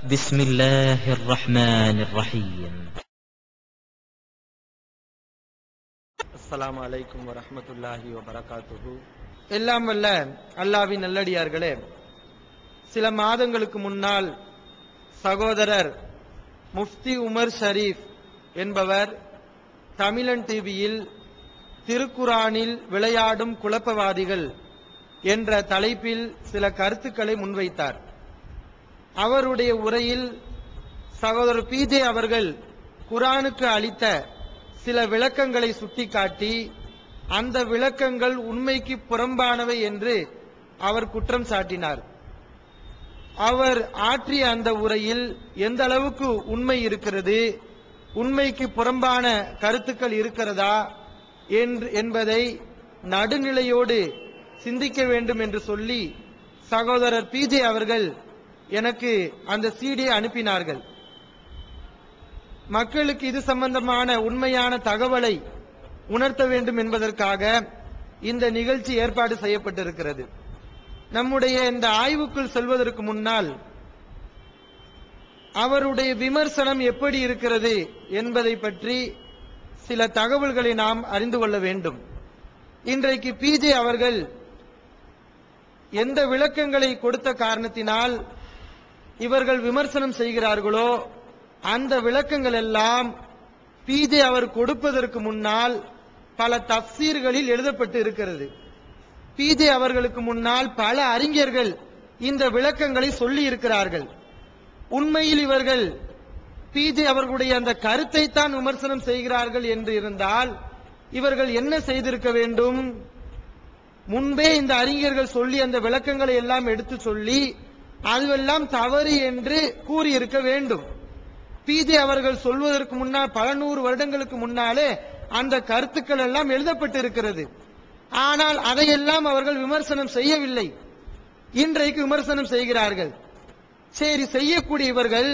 بسم الله الرحمن الرحيم. அஸ்ஸலாமு அலைக்கும் வரஹ்மத்துல்லாஹி வபரகாத்துஹு. எல்லாம் வல்ல அல்லாஹ்வின் நல்லடியார்களே, சில மாதங்களுக்கு முன்னால் சகோதரர் முஃப்தி உமர் ஷரீப் என்பவர் தமிழன் டிவியில் திருக்குரானில் விளையாடும் குழப்பவாதிகள் என்ற தலைப்பில் சில கருத்துக்களை முன்வைத்தார். அவருடைய உரையில் சகோதரர் பிஜே அவர்கள் குரானுக்கு அளித்த சில விளக்கங்களை சுட்டிக்காட்டி அந்த விளக்கங்கள் உண்மைக்கு புறம்பானவை என்று அவர் குற்றம் சாட்டினார். அவர் ஆற்றிய அந்த உரையில் எந்த அளவுக்கு உண்மை இருக்கிறது, உண்மைக்கு புறம்பான கருத்துக்கள் இருக்கிறதா என்பதை நடுநிலையோடு சிந்திக்க வேண்டும் என்று சொல்லி சகோதரர் பிஜே அவர்கள் எனக்கு அந்த சீடியை அனுப்பினார்கள். மக்களுக்கு இது சம்பந்தமான உண்மையான தகவலை உணர்த்த வேண்டும் என்பதற்காக இந்த நிகழ்ச்சி ஏற்பாடு செய்யப்பட்டிருக்கிறது. நம்முடைய இந்த ஆய்வுக்குள் செல்வதற்கு முன்னால் அவருடைய விமர்சனம் எப்படி இருக்கிறது என்பதை பற்றி சில தகவல்களை நாம் அறிந்து கொள்ள வேண்டும். இன்றைக்கு பிஜே அவர்கள் எந்த விளக்கங்களை கொடுத்த காரணத்தினால் இவர்கள் விமர்சனம் செய்கிறார்களோ அந்த விளக்கங்கள் எல்லாம் பிஜே அவர் கொடுப்பதற்கு முன்னால் பல தஃப்சீர்களில் எழுதப்பட்டு இருக்கிறது. பிஜே அவர்களுக்கு முன்னால் பல அறிஞர்கள் இந்த விளக்கங்களை சொல்லி இருக்கிறார்கள். உண்மையில் இவர்கள் பிஜே அவர்களுடைய அந்த கருத்தை தான் விமர்சனம் செய்கிறார்கள் என்று இருந்தால் இவர்கள் என்ன செய்திருக்க வேண்டும்? முன்பே இந்த அறிஞர்கள் சொல்லி அந்த விளக்கங்களை எல்லாம் எடுத்து சொல்லி அதுவெல்லாம் தவறு என்று கூறியிருக்க வேண்டும். பிஜே அவர்கள் சொல்வதற்கு முன்னால் பல நூறு வருடங்களுக்கு முன்னாலே அந்த கருத்துக்கள் எல்லாம் எழுதப்பட்டு இருக்கிறது. ஆனால் அதையெல்லாம் அவர்கள் விமர்சனம் செய்யவில்லை. இன்றைக்கு விமர்சனம் செய்கிறார்கள். சரி, செய்யக்கூடியவர்கள்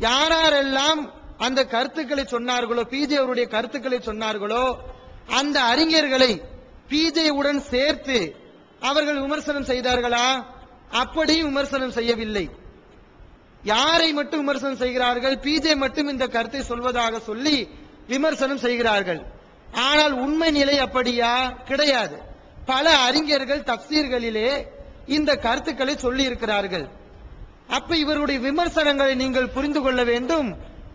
யாரெல்லாம் அந்த கருத்துக்களை சொன்னார்களோ, பிஜே அவருடைய கருத்துக்களை சொன்னார்களோ அந்த அறிஞர்களை பிஜே உடன் சேர்த்து அவர்கள் விமர்சனம் செய்தார்களா? அப்படியும் விமர்சனம் செய்யவில்லை. யாரை மட்டும் விமர்சனம் செய்கிறார்கள்? பிஜே மட்டும் இந்த கருத்தை சொல்வதாக சொல்லி விமர்சனம் செய்கிறார்கள். ஆனால் உண்மை நிலை அப்படியா? கிடையாது. பல அறிஞர்கள் தஃப்சீர்களிலே இந்த கருத்துக்களை சொல்லி இருக்கிறார்கள். அப்ப இவருடைய விமர்சனங்களை நீங்கள் புரிந்து கொள்ள வேண்டும்.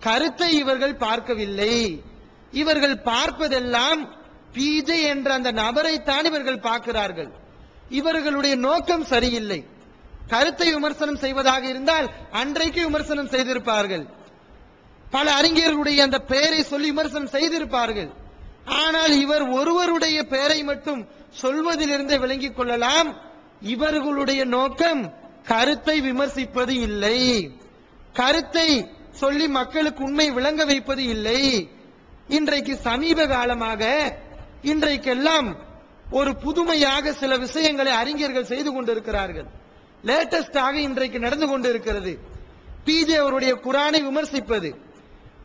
கருத்தை இவர்கள் பார்க்கவில்லை. இவர்கள் பார்ப்பதெல்லாம் பிஜே என்ற அந்த நபரைத்தான் இவர்கள் பார்க்கிறார்கள். இவர்களுடைய நோக்கம் சரியில்லை. கருத்தை விமர்சனம் செய்வதாக இருந்தால் அன்றைக்கு விமர்சனம் செய்திருப்பார்கள். பல அறிஞர்களுடைய அந்த பெயரை சொல்லி விமர்சனம் செய்திருப்பார்கள். ஆனால் இவர் ஒருவருடைய பெயரை மட்டும் சொல்வதிலிருந்து விளங்கிக் கொள்ளலாம். இவர்களுடைய நோக்கம் கருத்தை விமர்சிப்பது இல்லை, கருத்தை சொல்லி மக்களுக்கு உண்மை விளங்க வைப்பது இல்லை. இன்றைக்கு சமீப காலமாக இன்றைக்கெல்லாம் ஒரு புதுமையாக சில விஷயங்களை அறிஞர்கள் செய்து கொண்டிருக்கிறார்கள். லேட்டஸ்டாக இன்றைக்கு நடந்து கொண்டிருக்கிறது. பிஜே அவருடைய குரானை விமர்சிப்பது.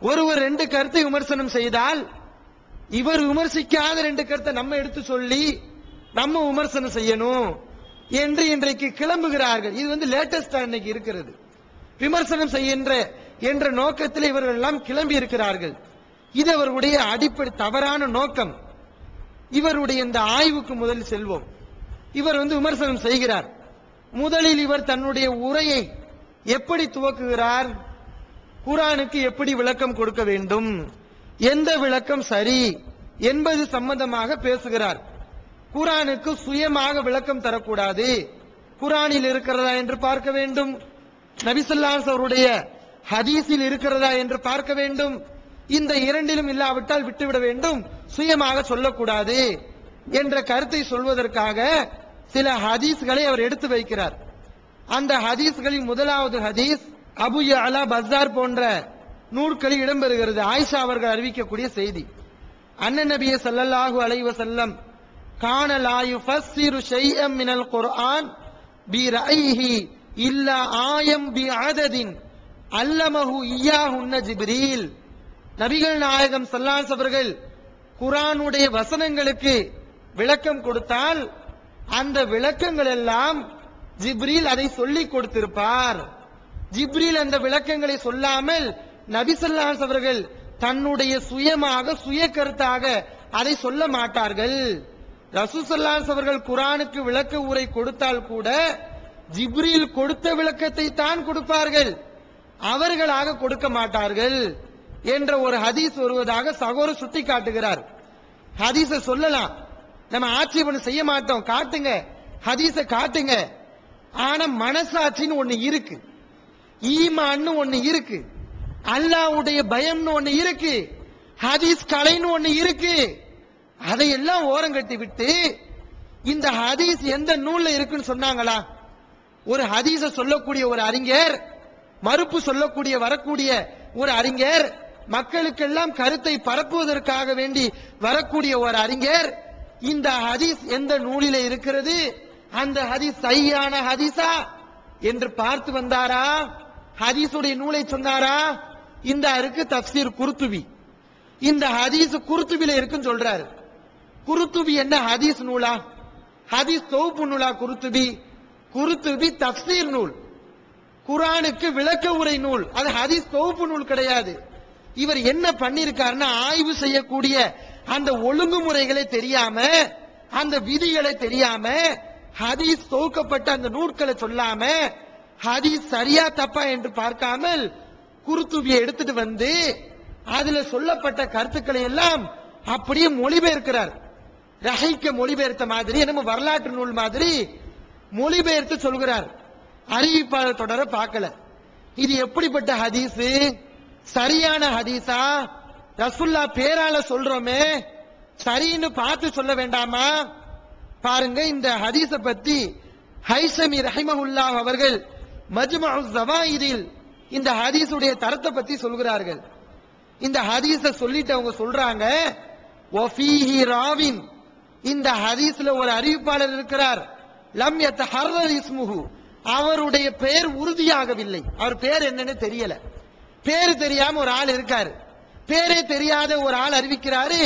ஒருவர் ரெண்டு கருத்தை விமர்சனம் செய்தால் இவர் விமர்சிக்காத ரெண்டு கருத்தை நம்ம எடுத்து சொல்லி நம்ம விமர்சனம் செய்யணும் என்று இன்றைக்கு கிளம்புகிறார்கள். இது லேட்டஸ்டா இன்னைக்கு இருக்கிறது. விமர்சனம் செய்கின்ற என்ற நோக்கத்தில் இவர்கள் எல்லாம் கிளம்பி இருக்கிறார்கள். இது அவர்களுடைய அடிப்படை தவறான நோக்கம். இவருடைய இந்த ஆய்வுக்கு முதலில் செல்வோம். இவர் விமர்சனம் செய்கிறார். முதலில் இவர் தன்னுடைய உரையை எப்படி துவக்குகிறார்? குரானுக்கு எப்படி விளக்கம் கொடுக்க வேண்டும், எந்த விளக்கம் சரி என்பது சம்பந்தமாக பேசுகிறார். குரானுக்கு சுயமாக விளக்கம் தரக்கூடாது. குரானில் இருக்கிறதா என்று பார்க்க வேண்டும், நபி ஸல்லல்லாஹு அலைஹி அவருடைய ஹதீஸில் இருக்கிறதா என்று பார்க்க வேண்டும். இந்த இரண்டிலும் இல்லாவிட்டால் விட்டுவிட வேண்டும், சுயமாக சொல்லக்கூடாது என்ற கருத்தை சொல்வதற்காக சில ஹதீஸ்களை அவர் எடுத்து வைக்கிறார். அந்த ஹதீஸ்களில் முதலாவது ஹதீஸ் அபு யஅலா பஸார் போன்ற நூல்களில் இடம்பெறுகிறது. ஆயிஷா அவர்கள் அறிவிக்கக்கூடிய செய்தி. அன்னன் நபி ஸல்லல்லாஹு அலைஹி வஸல்லம் கான லா யுஃபஸ்ஸிரு ஷைஅம் மினல் குர்ஆன் பி ரஅய்ஹி இல்லா ஆயம் பி அததின் அல்லமஹு இய்யாஹுன்ன ஜிப்ரீல். நபிகள் நாயகம் ஸல்லல்லாஹு அலைஹி அவர்கள் குர்ஆனுடைய வசனங்களுக்கு விளக்கம் கொடுத்தால் அந்த விளக்கங்கள் எல்லாம் ஜிப்ரீல் அதை சொல்லிக் கொடுத்திருப்பார். ஜிப்ரீல் அந்த விளக்கங்களை சொல்லாமல் நபி ஸல்லல்லாஹு அலைஹி அவர்கள் தன்னுடைய சுயமாக சுய கருத்தாக அதை சொல்ல மாட்டார்கள். ரசூல் ஸல்லல்லாஹு அலைஹி அவர்கள் குர்ஆனுக்கு விளக்க உரை கொடுத்தால் கூட ஜிப்ரீல் கொடுத்த விளக்கத்தை தான் கொடுப்பார்கள், அவர்களாக கொடுக்க மாட்டார்கள் என்ற ஒரு ஹதீஸ் வருவதாக சகோதரர் சுட்டி காட்டுகிறார். ஹதீஸ சொல்லலாம், நம்ம ஆட்சேபனை செய்ய மாட்டோம், காட்டுங்க ஹதீஸ காட்டுங்க. ஆனா மனசாட்சின்னு ஒண்ணு இருக்கு, ஈமான்னு ஒண்ணு இருக்கு, அல்லாஹ்வுடைய பயம்னு ஒண்ணு இருக்கு, ஹதீஸ் கலைன்னு ஒண்ணு இருக்கு. அதையெல்லாம் ஓரங்கட்டி விட்டு இந்த ஹதீஸ் எந்த நூல்ல இருக்குன்னு சொன்னாங்களா? ஒரு ஹதீஸ சொல்லக்கூடிய ஒரு அறிஞர், மறுப்பு சொல்லக்கூடிய வரக்கூடிய ஒரு அறிஞர், மக்களுக்கெல்லாம் கருத்தை பரப்புவதற்காக வேண்டி வரக்கூடிய ஒரு அறிஞர், இந்த ஹதீஸ் எந்த நூலிலே இருக்கிறது, அந்த ஹதீஸ் சஹீஹான ஹதீஸா என்று பார்த்து வந்தாரா? ஹதீஸுடைய நூலை சொன்னாரா? இந்த இருக்கு தஃப்சீர் குர்துபி, இந்த ஹதீஸ் குர்துபில இருக்குன்னு சொல்றாரு. குர்துபி என்ன ஹதீஸ் நூலா? ஹதீஸ் தொகுப்பு நூலா? குர்துபி தஃப்சீர் நூல், குர்ஆனுக்கு விளக்க உரை நூல், அது ஹதீஸ் தொகுப்பு நூல் கிடையாது. இவர் என்ன பண்ணிருக்காருன்னா, ஆய்வு செய்யக்கூடிய அந்த ஒழுங்குமுறைகளை தெரியாம, அந்த விதிகளை தெரியாம, ஹதீஸ் தொகுக்கப்பட்ட அந்த நூல்களை சொல்லாம, ஹதீஸ் சரியா தப்பா என்று பார்க்காமல் குர்துபியை எடுத்துட்டு வந்து அதுல சொல்லப்பட்ட கருத்துக்களை எல்லாம் அப்படியே மொழிபெயர்க்கிறார். ரஹீக்க மொழிபெயர்த்த மாதிரி, நம்ம வரலாற்று நூல் மாதிரி மொழிபெயர்த்து சொல்கிறார். அறிவிப்பாளர் தொடர பார்க்கல. இது எப்படிப்பட்ட ஹதீஸ்? சரியான ஹதீஸா? ரசூல்லா பேரால சொல்றோமே, சரின்னு பார்த்து சொல்ல வேண்டாமா? பாருங்க, இந்த ஹதீஸ பத்தி ஹைஸமி ரஹிமஹுல்லாஹ் அவர்கள் மஜ்மஉ ஸவாயிதில் இந்த ஹதீஸுடைய தரத்தை பத்தி சொல்கிறார்கள். இந்த ஹதீஸ சொல்லிட்டு அவங்க சொல்றாங்க, வஃபீஹி ராவின், இந்த ஹதீஸ்ல ஒரு அறிவிப்பாளர் இருக்கிறார், லம் யதஹர்ரர் இஸ்முஹு, அவருடைய பெயர் உறுதியாகவில்லை, அவர் பேர் என்னன்னு தெரியல, பேரு தெரியாம ஒரு ஆள் இருக்காரு, பேரே தெரியாத ஒரு ஆள் அறிவிக்கிறாரு,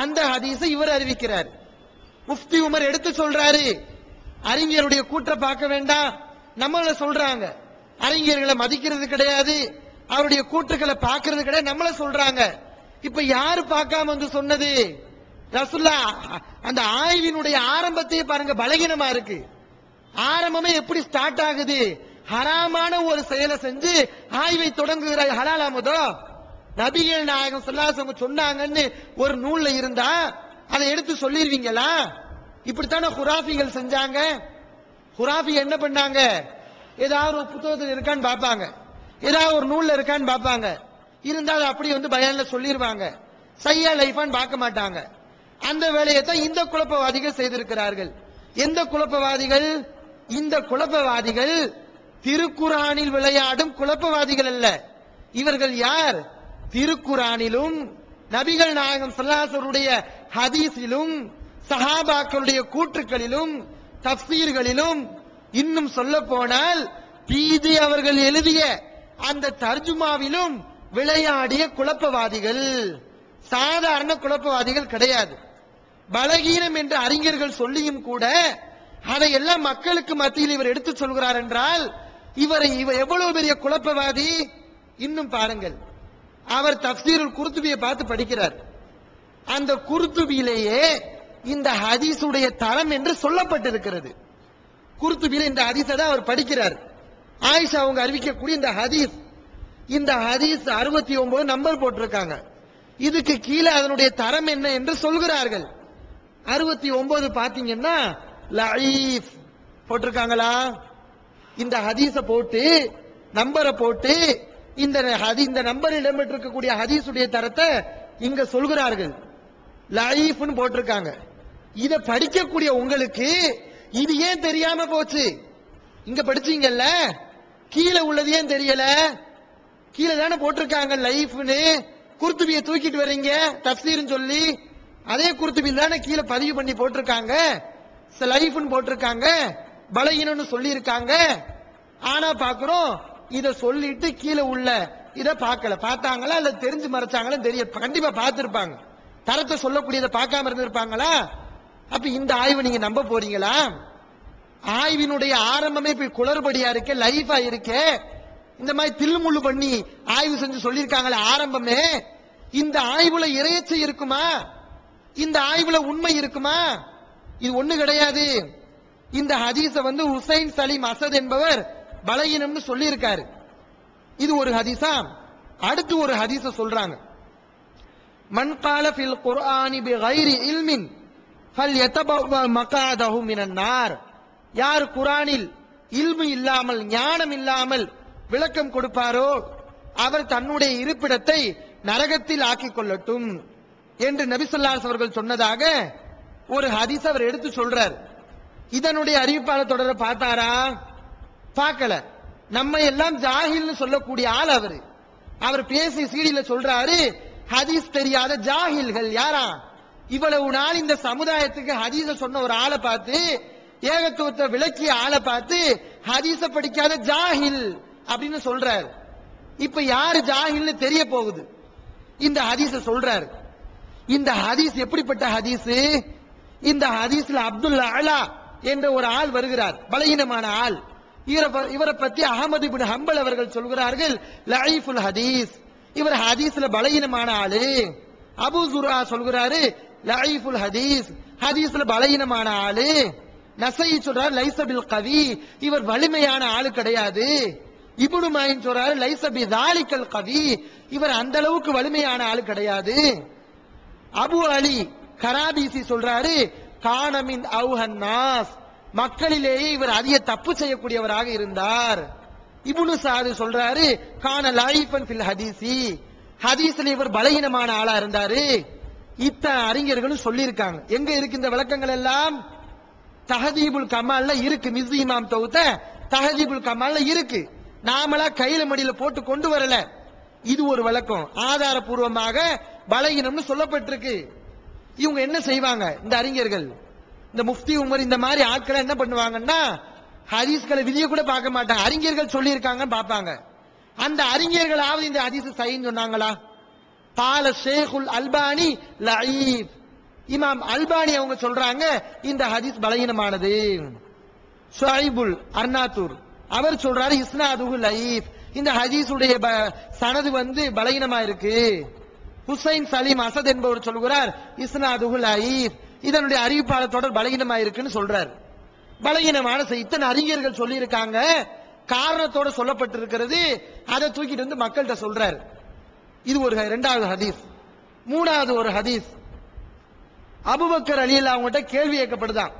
அந்த ஹதீஸை இவர் அறிவிக்கிறார். முஃப்தி உமர் எடுத்து சொல்றாரு, அறிஞருடைய கூற்ற பார்க்க வேண்டாம், நம்மள சொல்றாங்க, அறிஞர்களை மதிக்கிறது கிடையாது, அவருடைய கூற்றுக்களை பார்க்கிறது கிடையாது, நம்மள சொல்றாங்க. இப்ப யாரு பார்க்காம வந்து சொன்னது? ரசூலுல்லா. அந்த ஆய்வினுடைய ஆரம்பத்தையே பாருங்க, பலகீனமா இருக்கு. ஆரம்பமே எப்படி ஸ்டார்ட் ஆகுது? ஹராமான ஒரு செயலை செஞ்சு ஆய்வை தொடங்குகிறாய். ஹலாலாமதோ நபிகள் நாயகம் ஸல்லல்லாஹு அலைஹி வஸல்லம் சொன்னாங்கன்னு ஒரு நூல்ல இருந்தா அதை எடுத்து சொல்லிருவீங்களா? இப்படித்தானே குராஃபிகள் செஞ்சாங்க. குராஃபி என்ன பண்ணாங்க? ஏதாவது ஒரு புத்தகத்தில் இருக்கான்னு பார்ப்பாங்க, ஏதாவது ஒரு நூல்ல இருக்கான்னு பார்ப்பாங்க, இருந்தாலும் அப்படி வந்து பயான்ல சொல்லிடுவாங்க, சையா லைஃபான்னு பார்க்க மாட்டாங்க. அந்த வேலையை தான் இந்த குழப்பவாதிகள் செய்திருக்கிறார்கள். எந்த குழப்பவாதிகள்? இந்த குழப்பவாதிகள் திருக்குரானில் விளையாடும் குழப்பவாதிகள் அல்ல. இவர்கள் யார்? திருக்குரானிலும் நபிகள் நாயகம் ஸல்லல்லாஹு அலைஹி வஸல்லம் ஹதீஸிலும் சஹாபாக்களுடைய கூற்றுக்களிலும் தஃப்சீர்களிலும், இன்னும் சொல்ல போனால் பீதி அவர்கள் எழுதிய அந்த தர்ஜுமாவிலும் விளையாடிய குழப்பவாதிகள். சாதாரண குழப்பவாதிகள் கிடையாது. பலகீனம் என்று அறிஞர்கள் சொல்லியும் கூட அதையெல்லாம் மக்களுக்கு மத்தியில் இவர் எடுத்து சொல்கிறார் என்றால் இவர் எவ்வளவு பெரிய குழப்பவாதி. இன்னும் பாருங்கள், அவர் தஃப்சீருல் குர்துபியை பார்த்து படிக்கிறார். அந்த குர்துபியிலேயே இந்த ஹதீஸுடைய தரம் என்று சொல்லப்பட்டிருக்கிறது. குர்துபியில இந்த ஹதீஸை தான் அவர் படிக்கிறார். ஆயிஷா அவங்க அறிவிக்கக்கூடிய இந்த ஹதீஸ் 69 நம்பர் போட்டிருக்காங்க. இதுக்கு கீழே அதனுடைய தரம் என்ன என்று சொல்கிறார்கள். 69 பாத்தீங்கன்னா லஈஃப் போட்டிருக்காங்களா? இந்த ஹதீஸ போட்டு நம்பரை போட்டு இந்த நம்பரில் இடம்பெற்றிருக்கக்கூடிய ஹதீஸுடைய தரத்தை இங்க சொல்கிறார்கள். லஈஃப்னு போட்டிருக்காங்க. இத படிக்கக்கூடிய உங்களுக்கு இது ஏன் தெரியாம போச்சு? இங்க படிச்சீங்கல்ல, கீழே உள்ளது ஏன் தெரியல? கீழே தானே போட்டிருக்காங்க லைஃப்னு. குர்துபியை தூக்கிட்டு வர்றீங்க தஃப்சீர்னு சொல்லி, அதே குர்துபியில் தானே கீழே பதிவு பண்ணி போட்டிருக்காங்க, லைஃப்னு போட்டிருக்காங்க, பலகீனம்னு சொல்லி இருக்காங்க. ஆனா பாக்குறோம் இத சொல்லிட்டு கீழே உள்ள இத பார்க்கல. பார்த்தாங்களா இல்ல தெரிஞ்சு மறைச்சாங்களா தெரிய, கண்டிப்பா பார்த்திருப்பாங்க. தரத்தை சொல்லக்கூடியதை பார்க்காம இருந்திருப்பாங்களா? அப்ப இந்த ஆய்வு நீங்க நம்ப போறீங்களா? ஆய்வினுடைய ஆரம்பமே போய் குளறுபடியா இருக்கே, லைஃபா இருக்கே, இந்த மாதிரி தில்லுமுள்ளு பண்ணி ஆய்வு செஞ்சு சொல்லியிருக்காங்களே ஆரம்பமே, இந்த ஆய்வுல இறையச்சை இருக்குமா? இந்த ஆய்வுல உண்மை இருக்குமா? இது ஒண்ணு கிடையாது. இந்த ஹதீஸ ஹுசைன் சலீம் அசத் என்பவர் பலகீனம்னு சொல்லி இருக்காரு. இது ஒரு ஹதீஸா? அடுத்து ஒரு ஹதீஸ சொல்றாங்க. மன் கால ஃபில் குர்ஆனி பிகைரி இல்மின் ஃபல்யதபவ மகாதஹு மினன் நார். யார் குர்ஆனில் இல்மு இல்லாமல் ஞானம் இல்லாமல் விளக்கம் கொடுப்பாரோ அவர் தன்னுடைய இருப்பிடத்தை நரகத்தில் ஆக்கிக் கொள்ளட்டும் என்று நபி ஸல்லல்லாஹு அலைஹி அவர்கள் சொன்னதாக ஒரு ஹதீஸ் அவர் எடுத்து சொல்றார். இதனுடைய அறிவிப்பாளர் தொடர பார்த்தாரா? பார்க்கல. நம்ம எல்லாம் ஜாஹில்னு சொல்லக்கூடிய ஆள் அவரு. அவர் பேசி சீடியில சொல்றாரு, ஹதீஸ் தெரியாத ஜாஹில்கள். யாரா? இவ்வளவு நாள் இந்த சமுதாயத்துக்கு ஹதீஸ சொன்ன ஒரு ஆளை பார்த்து, ஏகத்துவத்தை விளக்கிய ஆளை பார்த்து ஹதீஸ படிக்காத ஜாஹில் அப்படின்னு சொல்றாரு. இப்ப யாரு ஜாஹில்னு தெரிய போகுது. இந்த ஹதீஸ சொல்றாரு. இந்த ஹதீஸ் எப்படிப்பட்ட ஹதீஸ்? இந்த ஹதீஸ்ல அப்துல் அலா என்ற ஒரு ஆள் வருகிறார், பலகீனமான ஆள். இவரை பத்தி அஹமது இப்னு ஹம்பல் அவர்கள் சொல்கிறார்கள், லஈஃபுல் ஹதீஸ். இவர் ஹதீஸ்ல பலகீனமான ஆளு. அபூ ஜுர்ஆ சொல்கிறாரு, லஈஃபுல் ஹதீஸ், ஹதீஸ்ல பலகீனமான ஆளு. நஸஈ சொல்றாரு, லைஸ பில் கவி, இவர் வலிமையான ஆளு கிடையாது. இப்னு மாயின் சொல்றாரு, லைஸ பி தாலிகல் கவி, இவர் அந்த அளவுக்கு வலிமையான ஆளு கிடையாது. அபு அலி கராபிசி சொல்றாரு, கானமின் அவுஹன் நாஸ், மக்களிலேயே இவர் அதிக தப்பு செய்யக்கூடியவராக இருந்தார். இப்னு சாது சொல்றாரு, கான லைஃபன் ஃபில் ஹதீசி, ஹதீஸ்ல இவர் பலகீனமான ஆளா இருந்தாரு. இத்தனை அறிஞர்களும் சொல்லி இருக்காங்க. எங்க இருக்கு இந்த விளக்கங்கள் எல்லாம்? தஹதீபுல் கமால்ல இருக்கு. மிஸ்ஸி இமாம் தௌத்த தஹதீபுல் கமால்ல இருக்கு. நாமளா கையில மடியில போட்டு கொண்டு வரல. இது ஒரு விளக்கம், ஆதாரபூர்வமாக பலகீனம்னு சொல்லப்பட்டிருக்கு. இவங்க என்ன செய்வாங்க இந்த அறிஞர்கள், இந்த முஃப்தி உமர் இந்த மாதிரி ஆட்களை என்ன பண்ணுவாங்கன்னா, ஹதீஸ்களை விதிய கூட பார்க்க மாட்டாங்க, அறிஞர்கள் சொல்லி இருக்காங்க பார்ப்பாங்க. அந்த அறிஞர்களாவது இந்த ஹதீஸ் சஹீஹ் சொன்னாங்களா? பால ஷேகுல் அல்பானி லஈஃப், இமாம் அல்பானி அவங்க சொல்றாங்க இந்த ஹதீஸ் பலகீனமானது. ஷுஐபுல் அர்னாத்தூர் அவர் சொல்றாரு, இஸ்னாதுஹு லஈஃப், இந்த ஹதீஸுடைய சனது பலகீனமா இருக்கு. ஹுசைன் சலீம் அசத் என்பவர் சொல்கிறார், இஸ்னாதுஹு லஈஃப், இதனுடைய அறிவிப்பாளர் தொடர் பலகீனமா இருக்குன்னு சொல்றார். பலகீனமான இத்தனை அறிஞர்கள் சொல்லி இருக்காங்க, காரணத்தோட சொல்லப்பட்டிருக்கிறது. அதை தூக்கிட்டு மக்கள்கிட்ட சொல்றாரு. இது ஒரு இரண்டாவது ஹதீஸ். மூணாவது ஒரு ஹதீஸ், அபூபக்கர் ரலியல்லாஹு அவங்ககிட்ட கேள்வி கேட்கப்படுதான்.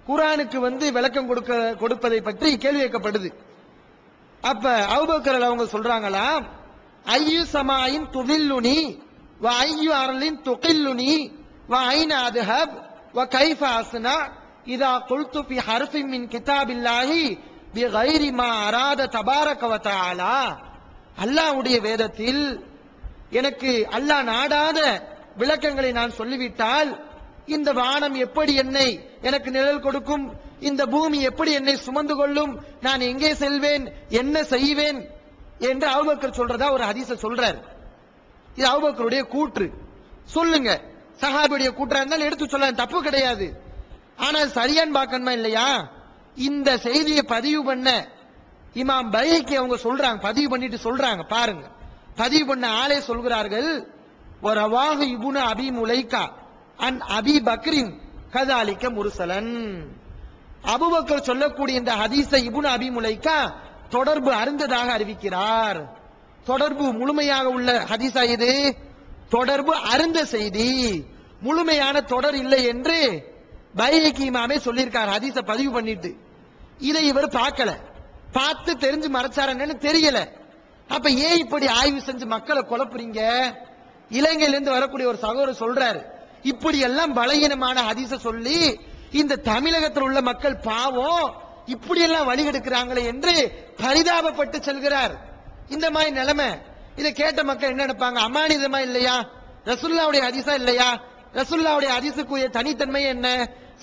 குர்ஆனுக்கு விளக்கம் கொடுப்பதை பற்றி கேள்வி கேட்கப்படுது. அப்ப அபூபக்கர் அவங்க சொல்றாங்களா, ஐயு சமாயின் துதில்லுனி வ ஐயு அர்லின் துகில்லுனி வ ஐன அத்ஹப் வ கைஃப அஸ்னா இதா குல்து ஃபி ஹர்ஃபின் மின் கிதாபில்லாஹி பிகைரி மா அராத தபாரக வ தஆலா. அல்லாஹ்வுடைய வேதத்தில் எனக்கு அல்லாஹ் நாடாத விளக்கங்களை நான் சொல்லிவிட்டால், இந்த வானம் எப்படி எனக்கு நிழல் கொடுக்கும், இந்த பூமி எப்படி என்னை சுமந்து கொள்ளும், நான் எங்கே செல்வேன், என்ன செய்வேன் என்று அபூபக்கர் சொல்றதா ஒரு ஹதீஸ சொல்றார். இது அபூபக்கருடைய கூற்று. சொல்லுங்க, சஹாபியுடைய கூற்றா இருந்தாலும் எடுத்து சொல்ல தப்பு கிடையாது. ஆனால் சரியான் பார்க்கணுமா இல்லையா? இந்த செய்தியை பதிவு பண்ண இமாம் பைஹகி அவங்க சொல்றாங்க, பதிவு பண்ணிட்டு சொல்றாங்க பாருங்க. பதிவு பண்ண ஆளே சொல்கிறார்கள், வரவாஹு இப்னு அபி முலைகா அன் அபி பக்ரின் கதாலிக்க முர்சலன். அபூபக்கர் சொல்லக்கூடிய இந்த ஹதீஸை இப்னு அபி முலைகா தொடர்பு அறிந்ததாக அறிவிக்கிறார். தொடர்பு முழுமையாக உள்ள ஹதீஸா இது? தொடர்பு அறிந்த செய்தி, முழுமையான தொடர் இல்லை என்று பைஹகி இமாமே சொல்லியிருக்கார் ஹதீஸை பதிவு பண்ணிட்டு. இதை இவர் பார்க்கல, பார்த்து தெரிஞ்சு மறைச்சாரன்னு தெரியல. அப்ப ஏன் இப்படி ஆய்வு செஞ்சு மக்களை குழப்புறீங்க? இலங்கையிலிருந்து வரக்கூடிய ஒரு சகோதரர் சொல்றாரு, இப்படி எல்லாம் பலகீனமான ஹதீஸ சொல்லி இந்த தமிழகத்தில் உள்ள மக்கள் பாவம் இப்படி எல்லாம் வழிகெடுக்கிறாங்களே என்று பரிதாபப்பட்டு செல்கிறார். இந்த மாதிரி நிலைமை இதை கேட்ட மக்கள் என்ன நினைப்பாங்க? அமானிதமா இல்லையா? ரசூலுல்லாஹ்வுடைய ஹதீஸா இல்லையா? ரசூலுல்லாஹ்வுடைய ஹதீஸுக்குரிய தனித்தன்மை என்ன?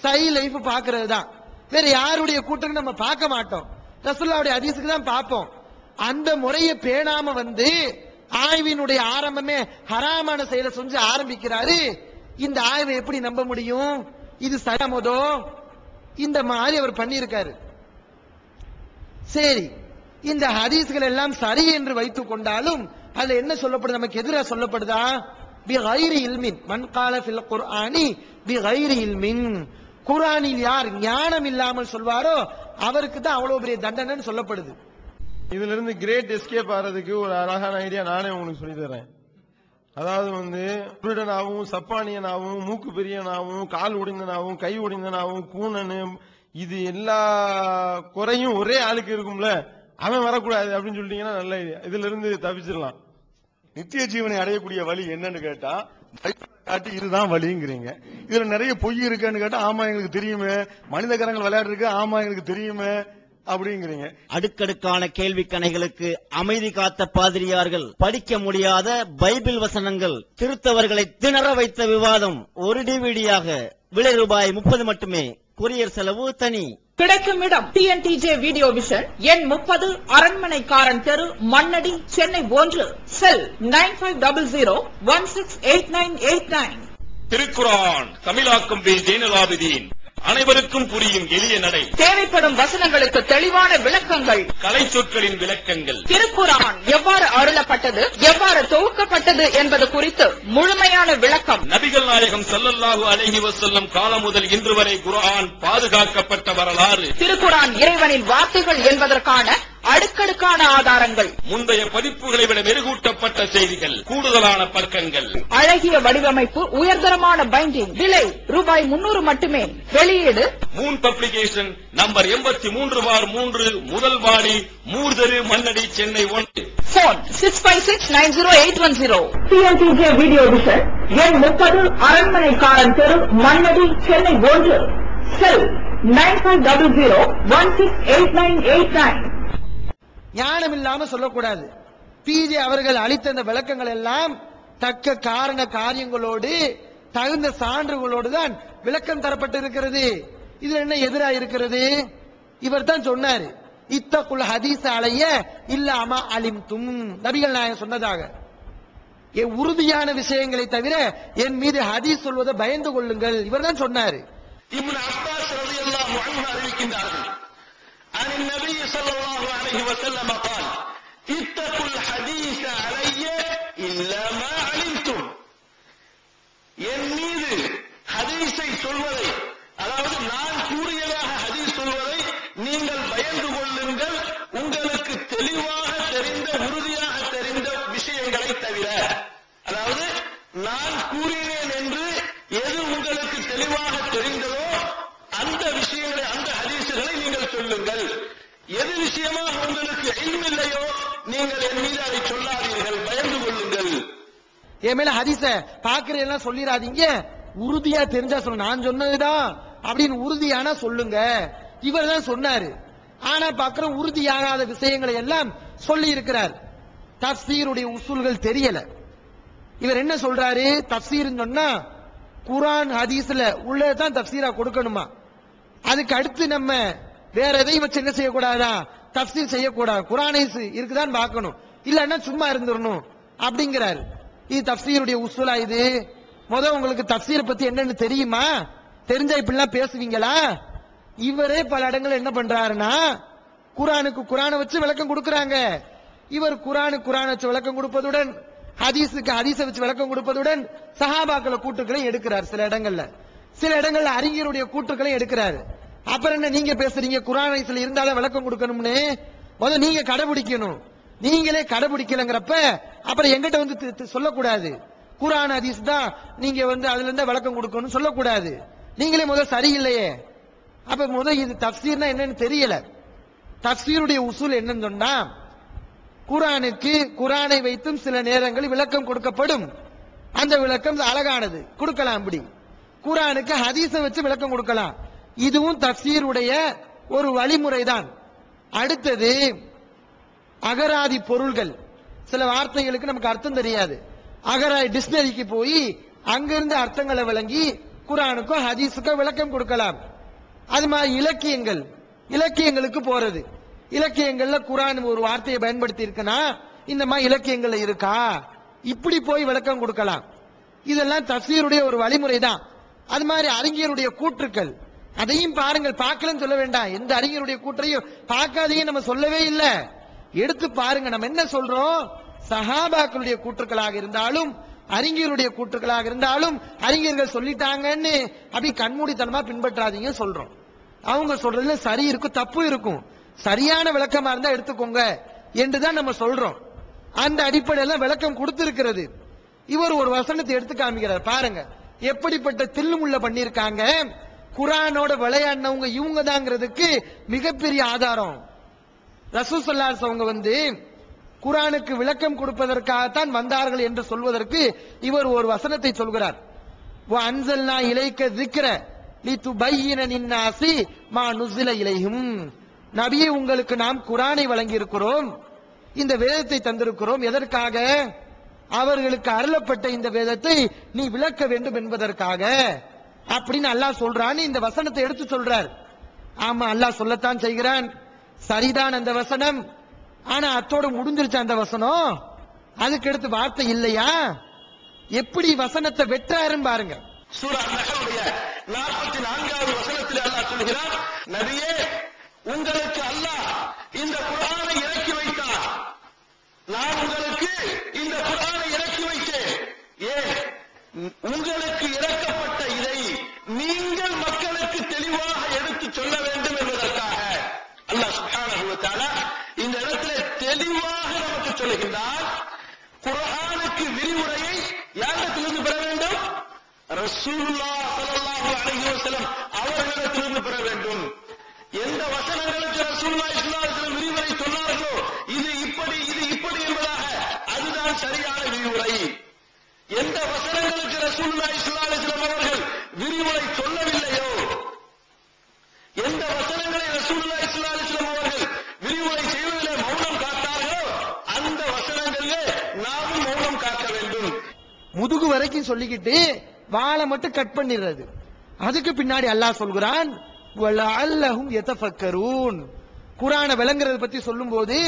சஹீஹ் லைஃப் பார்க்கிறது தான். வேற யாருடைய கூட்டம் நம்ம பார்க்க மாட்டோம், ரசூலுல்லாஹ்வுடைய ஹதீஸுக்கு தான் பார்ப்போம். அந்த முறையை பேணாம ஆய்வினுடைய ஆரம்பமே ஹராமான செயலை செஞ்சு ஆரம்பிக்கிறாரு. இந்த ஆய்வை எப்படி நம்ப முடியும்? இது சரியாமதோ? இந்த மாதிரி அவர் பண்ணியிருக்காரு. சரி, இந்த ஹதீஸ்கள் எல்லாம் சரி என்று வைத்துக் கொண்டாலும் அதுல என்ன சொல்லப்படுது, நமக்கு எதிராக சொல்லப்படுதா, பிகைரி இல்மின் மன் கால ஃபில் குர்ஆனி பிகைரி இல்மின், குர்ஆனில் யார் ஞானம் இல்லாமல் சொல்வாரோ அவருக்கு தான் அவ்வளவு பெரிய தண்டனைன்னு சொல்லப்படுது. இதுல இருந்து கிரேட் எஸ்கேப் ஆறதுக்கு ஒரு அழகான ஐடியா நானே உங்களுக்கு சொல்லி தரேன். அதாவது குருடனாகவும் சப்பானியனாகவும் மூக்கு பெரியனாகவும் கால் உடைந்தனாகவும் கை உடைந்தனாகவும் கூணனு இது எல்லா குறையும் ஒரே ஆளுக்கு இருக்கும்ல, அவன் வரக்கூடாது அப்படின்னு சொல்லிட்டீங்கன்னா நல்ல ஐடியா. இதுல இருந்து தப்பிச்சிடலாம். நித்திய ஜீவனை அடையக்கூடிய வழி என்னன்னு கேட்டா காட்டி இதுதான் வழிங்கிறீங்க. இதுல நிறைய பொய் இருக்குன்னு கேட்டா ஆமா எங்களுக்கு தெரியுமே, மனித கரங்கள் விளையாடு இருக்கு ஆமா எங்களுக்கு தெரியுமே அப்படிங்கிறீங்க. அடுக்கடுக்கான கேள்வி கணைகளுக்கு அமைதி காத்த பாதிரியார்கள், படிக்க முடியாத பைபிள் வசனங்கள், திருத்தவர்களை திணற வைத்த விவாதம் ஒரு டிவிடியாக விலை ரூபாய் 30 மட்டுமே, கொரியர் செலவு தனி. கிடைக்கும் இடம் TNTJ வீடியோ விஷன், எண் 30, அரண்மனைக்காரன் தெரு, மண்ணடி, சென்னை 1. செல் 9500168989. திருக்குரான் தமிழாக்கம் பி ஜெயினலாபிதீன், அனைவருக்கும் புரியும் எளிய நடை, தேவைப்படும் வசனங்களுக்கு தெளிவான விளக்கங்கள், கலை சொற்களின் விளக்கங்கள், திருக்குரான் எவ்வாறு அருளப்பட்டது, எவ்வாறு தொகுக்கப்பட்டது என்பது குறித்து முழுமையான விளக்கம். நபிகள் நாயகம் ஸல்லல்லாஹு அலைஹி வஸல்லம் காலம் முதல் இன்று வரை குர்ஆன் பாதுகாக்கப்பட்ட வரலாறு, திருக்குரான் இறைவனின் வார்த்தைகள் என்பதற்கான அடுக்கடுக்கான ஆதாரங்கள், முந்தைய பதிப்புகளை விட மெருகூட்டப்பட்ட செய்திகள், கூடுதலான பக்கங்கள், அழகிய வடிவமைப்பு, உயர்தரமான பைண்டிங். விலை ரூபாய் 300 மட்டுமே. வெளியீடு மூன் பப்ளிகேஷன், நம்பர் 83/3, முதல் வாடி, மூர்தரு, Mannadi, Chennai 1. Phone 65690810. TNTJ video vision, எண் 30, அரண்மனைக்காரன் தெரு, மண்ணடி, சென்னை 1. செல் 9500168989. ஞானம் இல்லாம சொல்லக்கூடாது. பிஜே அவர்கள் அளித்த அந்த விளக்கங்கள் எல்லாம் தக்க காரண காரியங்களோடு தகுந்த சான்றுகளோடு தான் விளக்கம் தரப்பட்டு இருக்கிறது. இதுல என்ன எதிராக இருக்கிறது? இவர் தான் சொன்னாரு, இத்தகுல் ஹதீஸ் அலைய இல்லாம அலிம்தும், நபிகள் நாயகம் சொன்னதாக, உறுதியான விஷயங்களை தவிர என் மீது ஹதீஸ் சொல்வதை பயந்து கொள்ளுங்கள். இவர் தான் சொன்னாரு. இப்னு அப்பாஸ் ரலியல்லாஹு அன்ஹு அறிவிக்கின்றார்கள், عن النبي صلى الله عليه وسلم قال اتقوا الحديث علي إلا ما علمتم, என் மீது ஹதீஸை சொல்வதை, அதாவது நான் கூறியதாக ஹதீஸ் சொல்வதை நீங்கள் பயந்து கொள்ளுங்கள், உங்களுக்கு தெளிவாக தெரிந்த உறுதியாக தெரிந்த விஷயங்களை தவிர. அதாவது நான் கூறினேன் என்று எது உங்களுக்கு தெளிவாக தெரிந்ததோ அந்த விஷயங்களை, அந்த ஹதீசுகளை நீங்கள் சொல்லுங்கள். எது விஷயமாக உங்களுக்கு இல்லையோ நீங்கள் என் மீது அதை சொல்லாதீர்கள், பயந்து கொள்ளுங்கள். என் மேல ஹதீஸ பாக்குறேன் சொல்லிடாதீங்க, உறுதியா தெரிஞ்சா சொல்ல, நான் சொன்னதுதான் அப்படின்னு உறுதியான சொல்லுங்க. இவர் தான் சொன்னாரு. ஆனா பாக்குற உறுதியாகாத விஷயங்களை எல்லாம் சொல்லி இருக்கிறார். தஃசீருடைய உசூல்கள் தெரியல. இவர் என்ன சொல்றாரு, தஃசீர் சொன்னா குர்ஆன் ஹதீஸ்ல உள்ளதான் தஃசீரா கொடுக்கணுமா, அதுக்கு அடுத்து நம்ம வேற எதையும் வச்சு என்ன செய்யக்கூடாதா, தஃசீர் செய்யக்கூடாது, குர்ஆனை இருக்குதான் பார்க்கணும், இல்லன்னா சும்மா இருந்துடணும் அப்படிங்கிறாரு. இது தஃசீருடைய உசூலா? இது உங்களுக்கு தஃசீர் பத்தி என்னன்னு தெரியுமா? தெரிஞ்சா இப்படிலாம் பேசுவீங்களா? இவரே பல இடங்கள் என்ன பண்றாருன்னா, குர்ஆனுக்கு குர்ஆனை வச்சு விளக்கம் கொடுக்கறாங்க. இவர் குர்ஆனுக்கு குர்ஆனை வச்சு விளக்கம் கொடுப்பதுடன் ஹதீஸுக்கு ஹதீஸை வச்சு விளக்கம் கொடுப்பதுடன் சஹாபாக்களை கூற்றுக்களை எடுக்கிறார். சில இடங்கள்ல அறிஞருடைய கூற்றுக்களை எடுக்கிறாரு. அப்புறம் என்ன நீங்க பேசுறீங்க, குர்ஆன் ஹதீஸ்ல இருந்தாலும் விளக்கம் கொடுக்கணும்னு முதல்ல நீங்க கடைபிடிக்கணும். நீங்களே கடைபிடிக்கலங்கிறப்ப அப்புறம் எங்கிட்ட வந்து சொல்லக்கூடாது, குர்ஆன் ஹதீஸ் தான் நீங்க அதுல இருந்தா விளக்கம் கொடுக்கணும் சொல்லக்கூடாது. நீங்களே முதல் சரியில்லையே. அப்ப இது தஃசீர்னா என்னன்னு தெரியல. தஃசீருடைய உசூல் என்னன்னு சொன்னா, குர்ஆனுக்கு குர்ஆனை வைத்தும் சில நேரங்களில் விளக்கம் கொடுக்கப்படும். அந்த விளக்கம் அழகானது, கொடுக்கலாம். அப்படி குர்ஆனுக்கு ஹதீஸை வச்சு விளக்கம் கொடுக்கலாம். இதுவும் தஃசீருடைய ஒரு வழிமுறை தான். அடுத்தது அகராதி பொருள்கள். சில வார்த்தைகளுக்கு நமக்கு அர்த்தம் தெரியாது, அகராதி டிக்ஷனரிக்கு போய் அங்கிருந்து அர்த்தங்களை விளங்கி குர்ஆனுக்கோ ஹதீஸுக்கோ விளக்கம் கொடுக்கலாம். அது மாதிரி இலக்கியங்களுக்கு போறது, இலக்கியங்கள்ல குர்ஆன் ஒரு வார்த்தையை பயன்படுத்தி இருக்குன்னா இந்த மாதிரி இலக்கியங்கள்ல இருக்கா, இப்படி போய் விளக்கம் கொடுக்கலாம். இதெல்லாம் தஃசீருடைய ஒரு வழிமுறை தான். அது மாதிரி அறிஞருடைய கூற்றுக்கள், அதையும் பாருங்கள், பார்க்கலன்னு சொல்ல வேண்டாம். எந்த அறிஞருடைய கூற்றையும் பார்க்காதீங்க நம்ம சொல்லவே இல்லை. எடுத்து பாருங்க. நம்ம என்ன சொல்றோம்? சஹாபாக்களுடைய கூற்றுக்களாக இருந்தாலும் அறிஞர்களுடைய கூற்றுக்களாக இருந்தாலும் அறிஞர்கள் சொல்லிட்டாங்கன்னு அப்படி கண்மூடித்தனமா பின்பற்றாதீங்க சொல்றோம். அவங்க சொல்றதுல சரி இருக்கும், தப்பு இருக்கும். சரியான விளக்கமா இருந்தா எடுத்துக்கோங்க என்றுதான் நம்ம சொல்றோம். அந்த அடிப்படையில விளக்கம் கொடுத்திருக்கிறது. இவர் ஒரு வசனத்தை எடுத்து காமிக்கிறார். பாருங்க எப்படிப்பட்ட தில்லுமுள்ள பண்ணிருக்காங்க. குர்ஆனோட விளையாடினவங்க இவங்க தாங்கிறதுக்கு மிகப்பெரிய ஆதாரம். ரசூல் ஸல்லல்லாஹு அலைஹி வஸல்லம் வந்து குர்ஆனுக்கு விளக்கம் கொடுப்பதற்காகத்தான் வந்தார்கள் என்று சொல்வதற்கு இவர் ஒரு வசனத்தை சொல்கிறார். வ அன்ஸல்னா இலைக்க ذிக்ர லிதுபய்யின லின்னாஸி மா நுஸில இலைஹிம். நபியே, உங்களுக்கு நாம் குர்ஆனை வழங்கி இருக்கிறோம், இந்த வேதத்தை தந்திருக்கிறோம். எதற்காக? அவர்களுக்கு அருளப்பட்ட இந்த வேதத்தை நீ விளக்க வேண்டும் என்பதற்காக அப்படின்னு அல்லாஹ் சொல்றான். இந்த வசனத்தை எடுத்து சொல்றார். ஆமா, அல்லாஹ் சொல்லத்தான் செய்கிறான், சரிதான் அந்த வசனம். ஆனா அத்தோட முடிஞ்சிருச்சு அந்த வசனம். அதுக்கு அடுத்து வார்த்தை இல்லையா? எப்படி வசனத்தை வெற்றாருன்னு பாருங்க. சூரா நஹ்லுடைய 44வது வசனத்தில் அல்லாஹ் சொல்கிறார், நபியே, உங்களுக்கு அல்லாஹ் இந்த குர்ஆனை இறக்கி வைத்தார். நான் உங்களுக்கு இந்த குர்ஆனை இறக்கி வைத்தேன். ஏன்? உங்களுக்கு இறக்கப்பட்ட இதை நீங்கள் மக்களுக்கு தெளிவாக எடுத்து சொல்ல வேண்டும் என்பதற்காக. அல்லாஹ் சுப்ஹானஹு வ தஆலா இந்த இடத்துல தெளிவாக நமக்கு சொல்லுகிறார். குர்ஆனுக்கு விரிவுரையை யாரிடத்திலிருந்து பெற வேண்டும்? ரசூலுல்லாஹ் ஸல்லல்லாஹு அலைஹி வஸல்லம் அவர்களிடத்திலிருந்து பெற வேண்டும். எந்த வசனங்களுக்கு ரசூலுல்லாஹி ஸல்லல்லாஹு அலைஹி வஸல்லம் விரிவுரை சொன்னார்களோ, இது இப்படி என்பதாக அதுதான் சரியான விரிவுரை. எந்த வசனங்களுக்கு ரசூலுல்லாஹி ஸல்லல்லாஹு அலைஹி வஸல்லம் அவர்கள் விரிவுரை சொல்லவில்லையோ, எந்த வசனங்களை ரசூலுல்லாஹி ஸல்லல்லாஹு அலைஹி வஸல்லம் அவர்கள் விரிவுரை செய்வதிலே மௌனம் காத்தார்களோ, அந்த வசனங்களிலே நாமும் மௌனம் காக்க வேண்டும். முதுகு வரைக்கும் சொல்லிக்கிட்டு வாளை மட்டும் கட் பண்ணிடுறது. அதுக்கு பின்னாடி அல்லாஹ் சொல்கிறான், வலஅல்லஹும் யதஃபக்கரூன். குர்ஆனை விளங்குறது பத்தி சொல்லும்போது,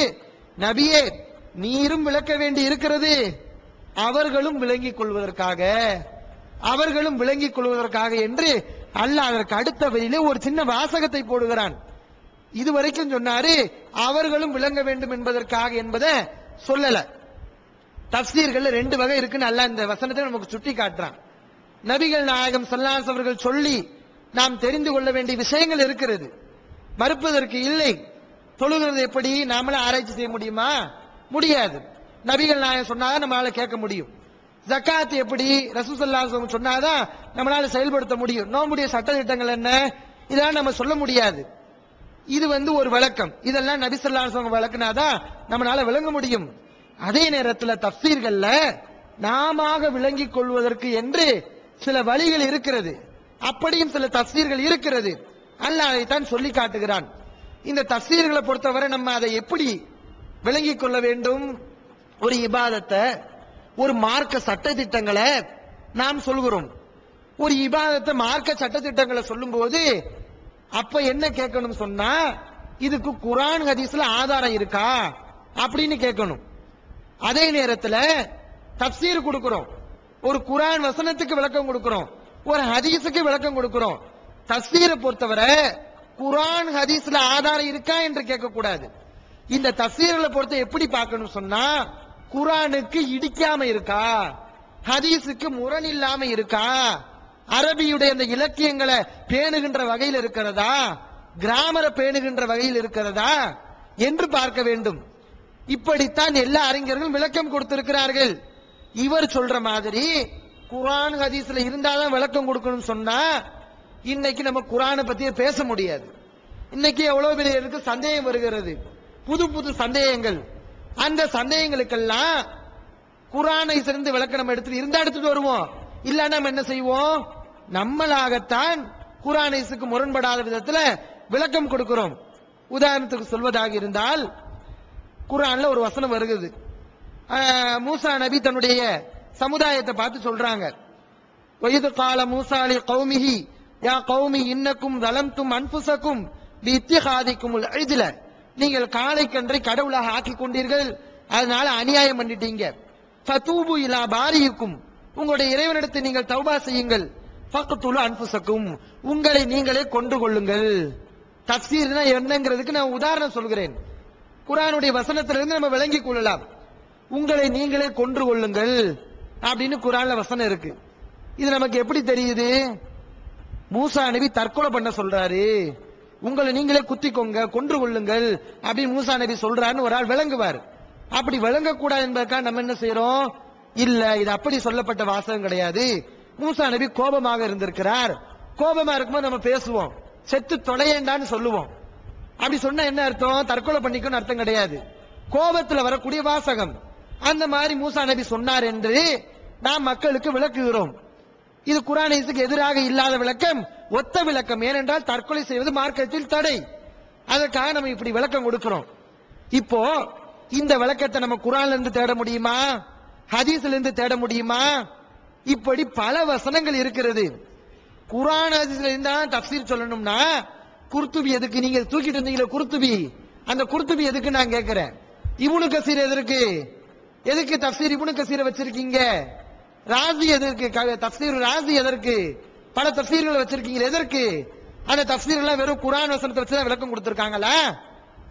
நபியே, நீரும் விளக்க வேண்டி இருக்கிறது, அவர்களும் விளங்கிக் கொள்வதற்காக என்று அல்லாஹ் அதற்கு அடுத்த வரியிலே ஒரு சின்ன வாசகத்தை போடுகிறான். இதுவரைக்கும் சொன்னாரு அவர்களும் விளங்க வேண்டும் என்பதற்காக என்பதை சொல்லல. தஃப்சீர்கள் 2 வகை இருக்குன்னு அல்லாஹ் இந்த வசனத்தை நமக்கு சுட்டி காட்டுறான். நபிகள் நாயகம் ஸல்லல்லாஹு அலைஹி வஸல்லம் அவர்கள் சொல்லி நாம் தெரிந்து கொள்ள வேண்டிய விஷயங்கள் இருக்கிறது, மறுப்பதற்கு இல்லை. தொழுகிறது எப்படி நாமளே ஆராய்ச்சி செய்ய முடியுமா? முடியாது. நபிகள் நாயகம் சொன்னாதான் நம்மளால கேட்க முடியும். ஜகாத் எப்படி ரசூல் ஸல்லல்லாஹு அலைஹி வஸல்லம் சொன்னாதான் நம்மளால செயல்படுத்த முடியும். நோம்புடைய சட்ட திட்டங்கள் என்ன, இதெல்லாம் நம்ம சொல்ல முடியாது. இது ஒரு விளக்கம். இதெல்லாம் நபி ஸல்லல்லாஹு அலைஹி வஸல்லம் விளக்குனாதான் நம்மளால விளங்க முடியும். அதே நேரத்தில் தஃப்சீர்கள்ல நாம விளங்கிக் கொள்வதற்கு என்று சில வழிகள் இருக்கிறது, அப்படியும் சில தஃப்சீர்கள் இருக்கிறது. அல்லாஹ் அதைத்தான் சொல்லி காட்டுகிறான். இந்த தஃப்சீர்களை பொறுத்தவரை நம்ம அதை எப்படி விளங்கிக் கொள்ள வேண்டும்? ஒரு இபாதத்தை, ஒரு மார்க்க சட்ட திட்டங்களை நாம் சொல்கிறோம். ஒரு இபாதத்தை மார்க்க சட்ட திட்டங்களை சொல்லும் போது அப்ப என்ன கேட்கணும் சொன்னா, இதுக்கு குர்ஆன் ஹதீஸ்ல ஆதாரம் இருக்கா அப்படின்னு கேட்கணும். அதே நேரத்தில் தஃப்சீர் கொடுக்கிறோம், ஒரு குர்ஆன் வசனத்துக்கு விளக்கம் கொடுக்கிறோம், ஒரு ஹதீஸுக்கு விளக்கம் கொடுக்கிறோம். தஃப்சீரை பொறுத்தவரை குர்ஆன் ஹதீஸ்ல ஆதாரம் இருக்கா என்று கேட்கக்கூடாது. இந்த தஃப்சீர்களை பொறுத்த எப்படி பார்க்கணும் சொன்னா, குர்ஆனுக்கு இடிக்காம இருக்கா, ஹதீஸுக்கு முரண் இல்லாம இருக்கா, அரபியுடைய அந்த இலக்கியங்களை பேணுகின்ற வகையில் இருக்கிறதா, கிராமரை பேணுகின்ற வகையில் இருக்கிறதா என்று பார்க்க வேண்டும். இப்படித்தான் எல்லா அறிஞர்களும் விளக்கம் கொடுத்திருக்கிறார்கள். இவர் சொல்ற மாதிரி குர்ஆன் ஹதீஸ்ல இருந்தாதான் விளக்கம் கொடுக்கணும் சொன்னா இன்னைக்கு நம்ம குர்ஆனை பத்தியே பேச முடியாது. இன்னைக்கு எவ்வளவு பேருக்கு சந்தேகம் வருகிறது, புது புது சந்தேகங்கள். அந்த சந்தேகங்களுக்கெல்லாம் குர்ஆனை சிறந்து விளக்கம் நம்ம எடுத்துட்டு வருவோம். இல்ல நம்ம என்ன செய்வோம், நம்மளாகத்தான் குர்ஆனுக்கு முரண்படாத விதத்துல விளக்கம் கொடுக்கிறோம். உதாரணத்துக்கு சொல்வதாக இருந்தால், குர்ஆன்ல ஒரு வசனம் வருகிறது. மூசா நபி தன்னுடைய சமுதாயத்தை பார்த்து சொல்றாங்க, வயது கால மூசா லி கௌமிஹி யா கௌமி இன்னக்கும் ஸலம்தும் அன்ஃபுஸக்கும் பிஇத்திஹாதிக்குமுல் இஜ்ல. நீங்கள் காளைக்கன்றை கடவுளாக ஆக்கிக் கொண்டீர்கள், அதனால அநியாயம் பண்ணிட்டீங்க. ஃபதூபு இலா பாரியிக்கும், உங்களுடைய இறைவனிடத்தில் நீங்கள் தௌபா செய்யுங்கள். ஃபக்துலு அன்ஃபுஸக்கும், உங்களை நீங்களே கொண்டு கொள்ளுங்கள். தஃப்சீர்னா என்னங்கிறதுக்கு நான் உதாரணம் சொல்கிறேன். குர்ஆனுடைய வசனத்திலிருந்து நம்ம விளங்கிக் கொள்ளலாம். உங்களை நீங்களே கொன்று கொள்ளுங்கள் அப்படின்னு குர்ஆன்ல வசனம் இருக்கு. இது நமக்கு எப்படி தெரியுது? மூசா நபி தற்கொலை பண்ண சொல்றாரு, உங்களை நீங்களே குத்திக்கோங்க, கொன்று கொள்ளுங்கள் அப்படின்னு மூசா நபி சொல்றாருன்னு ஒரு ஆள் விளங்குவார். அப்படி விளங்கக்கூடாது என்பதற்காக நம்ம என்ன செய்யறோம்? இல்ல, இது அப்படி சொல்லப்பட்ட வாசகம் கிடையாது. மூசா நபி கோபமாக இருந்திருக்கிறார், கோபமா இருக்கும்போது நம்ம பேசுவோம், செத்து தொலையேண்டான்னு சொல்லுவோம். அப்படி சொன்னா என்ன அர்த்தம்? தற்கொலை பண்ணிக்கணும்னு அர்த்தம் கிடையாது. கோபத்துல வரக்கூடிய வாசகம். அந்த மாதிரி மூசா நபி சொன்னார் என்று நாம் மக்களுக்கு விளக்குகிறோம். இது குர்ஆன் ஹதீஸுக்கு எதிராக இல்லாத விளக்கம், ஒத்த விளக்கம். ஏனென்றால் தற்கொலை செய்வது மார்க்கத்தில் தடை. அதற்காக நம்ம இப்படி விளக்கம் கொடுக்கிறோம். இப்போ இந்த விளக்கத்தை நம்ம குர்ஆன்ல இருந்து தேட முடியுமா? ஹதீஸ்ல இருந்து தேட முடியுமா? இப்படி பல வசனங்கள் இருக்கிறது. குர்ஆன் ஹதீஸ்ல இருந்தா தஃப்சீர் சொல்லணும்னா குர்துபி எதுக்கு? நீங்க தூக்கிட்டு இருந்தீங்களே குர்துபி, அந்த குர்துபி எதுக்கு நான் கேட்கிறேன். இப்னு கஸீர் எதற்கு? எதுக்கு தஃப்சீர் இப்னு கஸீரை வச்சிருக்கீங்க? ராசி எதற்கு? தஃப்சீர் ராசி எதற்கு? பல தஃப்சீர்களை வச்சிருக்கீங்க எதற்கு? அந்த தஃப்சீர் எல்லாம் வெறும் குர்ஆன் வசனத்தை வச்சு தான் விளக்கம் கொடுத்திருக்காங்களா?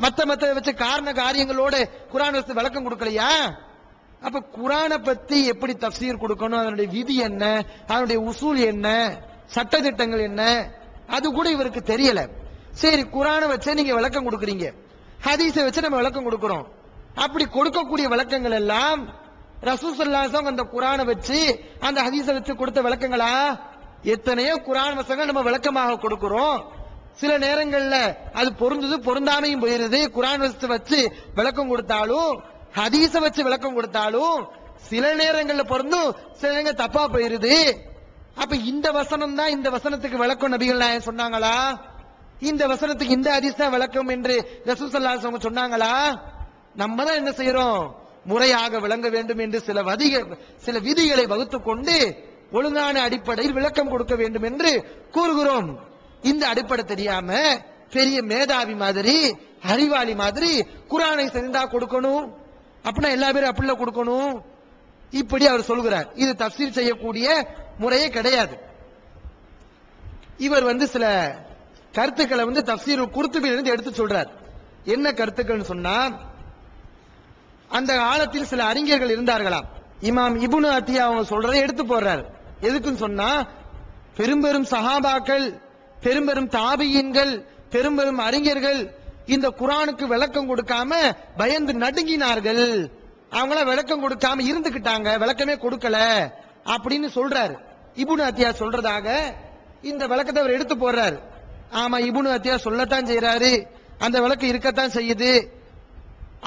மத்த வச்சு காரண காரியங்களோட குர்ஆன் வசனத்தை விளக்கம் கொடுக்கலையா? அப்ப குர்ஆனை பத்தி எப்படி தஃப்சீர் கொடுக்கணும், அதனுடைய விதி என்ன, அதனுடைய உசூல் என்ன, சட்டதிட்டங்கள் என்ன, அது கூட இவருக்கு தெரியல. சரி, குர்ஆனை வச்சே நீங்க விளக்கம் கொடுக்குறீங்க, ஹதீஸை வச்சு நம்ம விளக்கம் கொடுக்கிறோம். அப்படி கொடுக்கக்கூடிய விளக்கங்கள் எல்லாம் ரசூல் ஸல்லல்லாஹு அலைஹி வஸல்லம் அந்த குர்ஆனை வச்சு அந்த ஹதீஸை வச்சு கொடுத்த விளக்கங்களா? எத்தனையோ குர்ஆன் வசனங்கள் நம்ம விளக்கமாக கொடுக்கிறோம். சில நேரங்கள்ல அது பொருந்தது, பொருந்தாமையும் போயிருது. குர்ஆன் வசனத்தை வச்சு விளக்கம் கொடுத்தாலும் ஹதீஸை வச்சு விளக்கம் கொடுத்தாலும் சில நேரங்கள்ல பொருந்தும், சில நேரங்கள் தப்பா போயிருது. அப்ப இந்த வசனம் தான் இந்த வசனத்துக்கு விளக்கம் நபிகள் நாயகம் சொன்னாங்களா? இந்த வசனத்துக்கு இந்த ஹதீஸ் தான் விளக்கம் என்று ரசூல் ஸல்லல்லாஹு அலைஹி வஸல்லம் சொன்னாங்களா? நம்ம தான் என்ன செய்யறோம்? முறையாக விளங்க வேண்டும் என்று சில விதிகளை வகுத்துக் கொண்டு ஒழுங்கான அடிப்படையில் விளக்கம் கொடுக்க வேண்டும் என்று கூறுகிறோம். இந்த அடிப்படை தெரியாம பெரிய மேதாவி மாதிரி, அறிவாளி மாதிரி குர்ஆனை தெரிந்தா கொடுக்கணும், அப்படின்னா எல்லா பேரும் அப்படில கொடுக்கணும், இப்படி அவர் சொல்கிறார். இது தஃப்சீர் செய்யக்கூடிய முறையே கிடையாது. இவர் சில கருத்துக்களை தஃப்சீர் குர்துபியிலிருந்து எடுத்து சொல்றார். என்ன கருத்துக்கள் சொன்னா, அந்த காலத்தில் சில அறிஞர்கள் இருந்தார்களாம். இமாம் இப்னு அத்தியா அவங்க சொல்றதை எடுத்து போடுறார். எதுக்குன்னு சொன்னா, பெரும்பெரும் சஹாபாக்கள், பெரும்பெரும் தாபியீன்கள், பெரும்பெரும் அறிஞர்கள் இந்த குர்ஆனுக்கு விளக்கம் கொடுக்காம பயந்து நடுங்கினார்கள். அவங்கள விளக்கம் கொடுக்காம இருந்துகிட்டாங்க, விளக்கமே கொடுக்கல அப்படின்னு சொல்றாரு. இப்னு அத்தியா சொல்றதாக இந்த விளக்கத்தை அவர் எடுத்து போடுறாரு. ஆமா, இப்னு அத்தியா சொல்லத்தான் செய்யறாரு, அந்த விளக்கம் இருக்கத்தான் செய்யுது.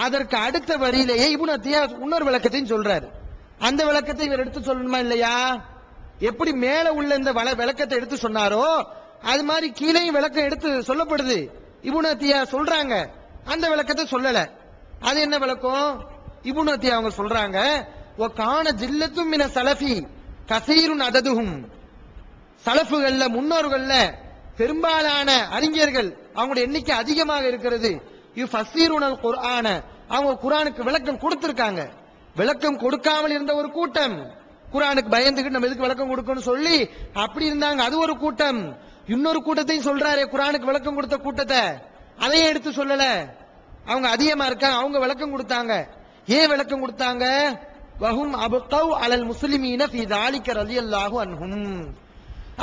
அதற்கு அடுத்த வரியிலேயே இப்னு அத்தியா இன்னொரு விளக்கத்தையும் சொல்றாரு. அந்த விளக்கத்தை இவர் எடுத்து சொல்லணுமா இல்லையா? எப்படி மேல உள்ள இந்த விளக்கத்தை எடுத்து சொன்னாரோ அது மாதிரி கீழே விளக்கம் எடுத்து சொல்லப்படுது. இப்னு அத்தியா சொல்றாங்க, அந்த விளக்கத்தை சொல்லல. அது என்ன விளக்கம்? இப்னு அத்தியா அவங்க சொல்றாங்க, வ கான ஜில்லத்தும் மின ஸலஃபி கஸீருன் அததுஹும், ஸலஃபுகள்ல முன்னோர்கள்ல பெரும்பாலான அறிஞர்கள் அவங்களுடைய எண்ணிக்கை அதிகமாக இருக்கிறது. யுஃபஸீருனல் குர்ஆன, அவங்க குர்ஆனுக்கு விளக்கம் கொடுத்திருக்காங்க. விளக்கம் கொடுக்காமல் இருந்த ஒரு கூட்டம், குர்ஆனுக்கு பயந்துகிட்டு நம்ம எதுக்கு விளக்கம் கொடுக்கணும்னு சொல்லி அப்படி இருந்தாங்க, அது ஒரு கூட்டம். இன்னொரு கூட்டத்தையும் சொல்றாரு, குர்ஆனுக்கு விளக்கம் கொடுத்த கூட்டத்தை, அதையும் எடுத்து சொல்லல. அவங்க அதிகமா இருக்காங்க, அவங்க விளக்கம் கொடுத்தாங்க. ஏன் விளக்கம் கொடுத்தாங்க? வஹும் அபகவ் அலல் முஸ்லிமீன ஃபீ ذلك ரலியல்லாஹு அன்ஹும்,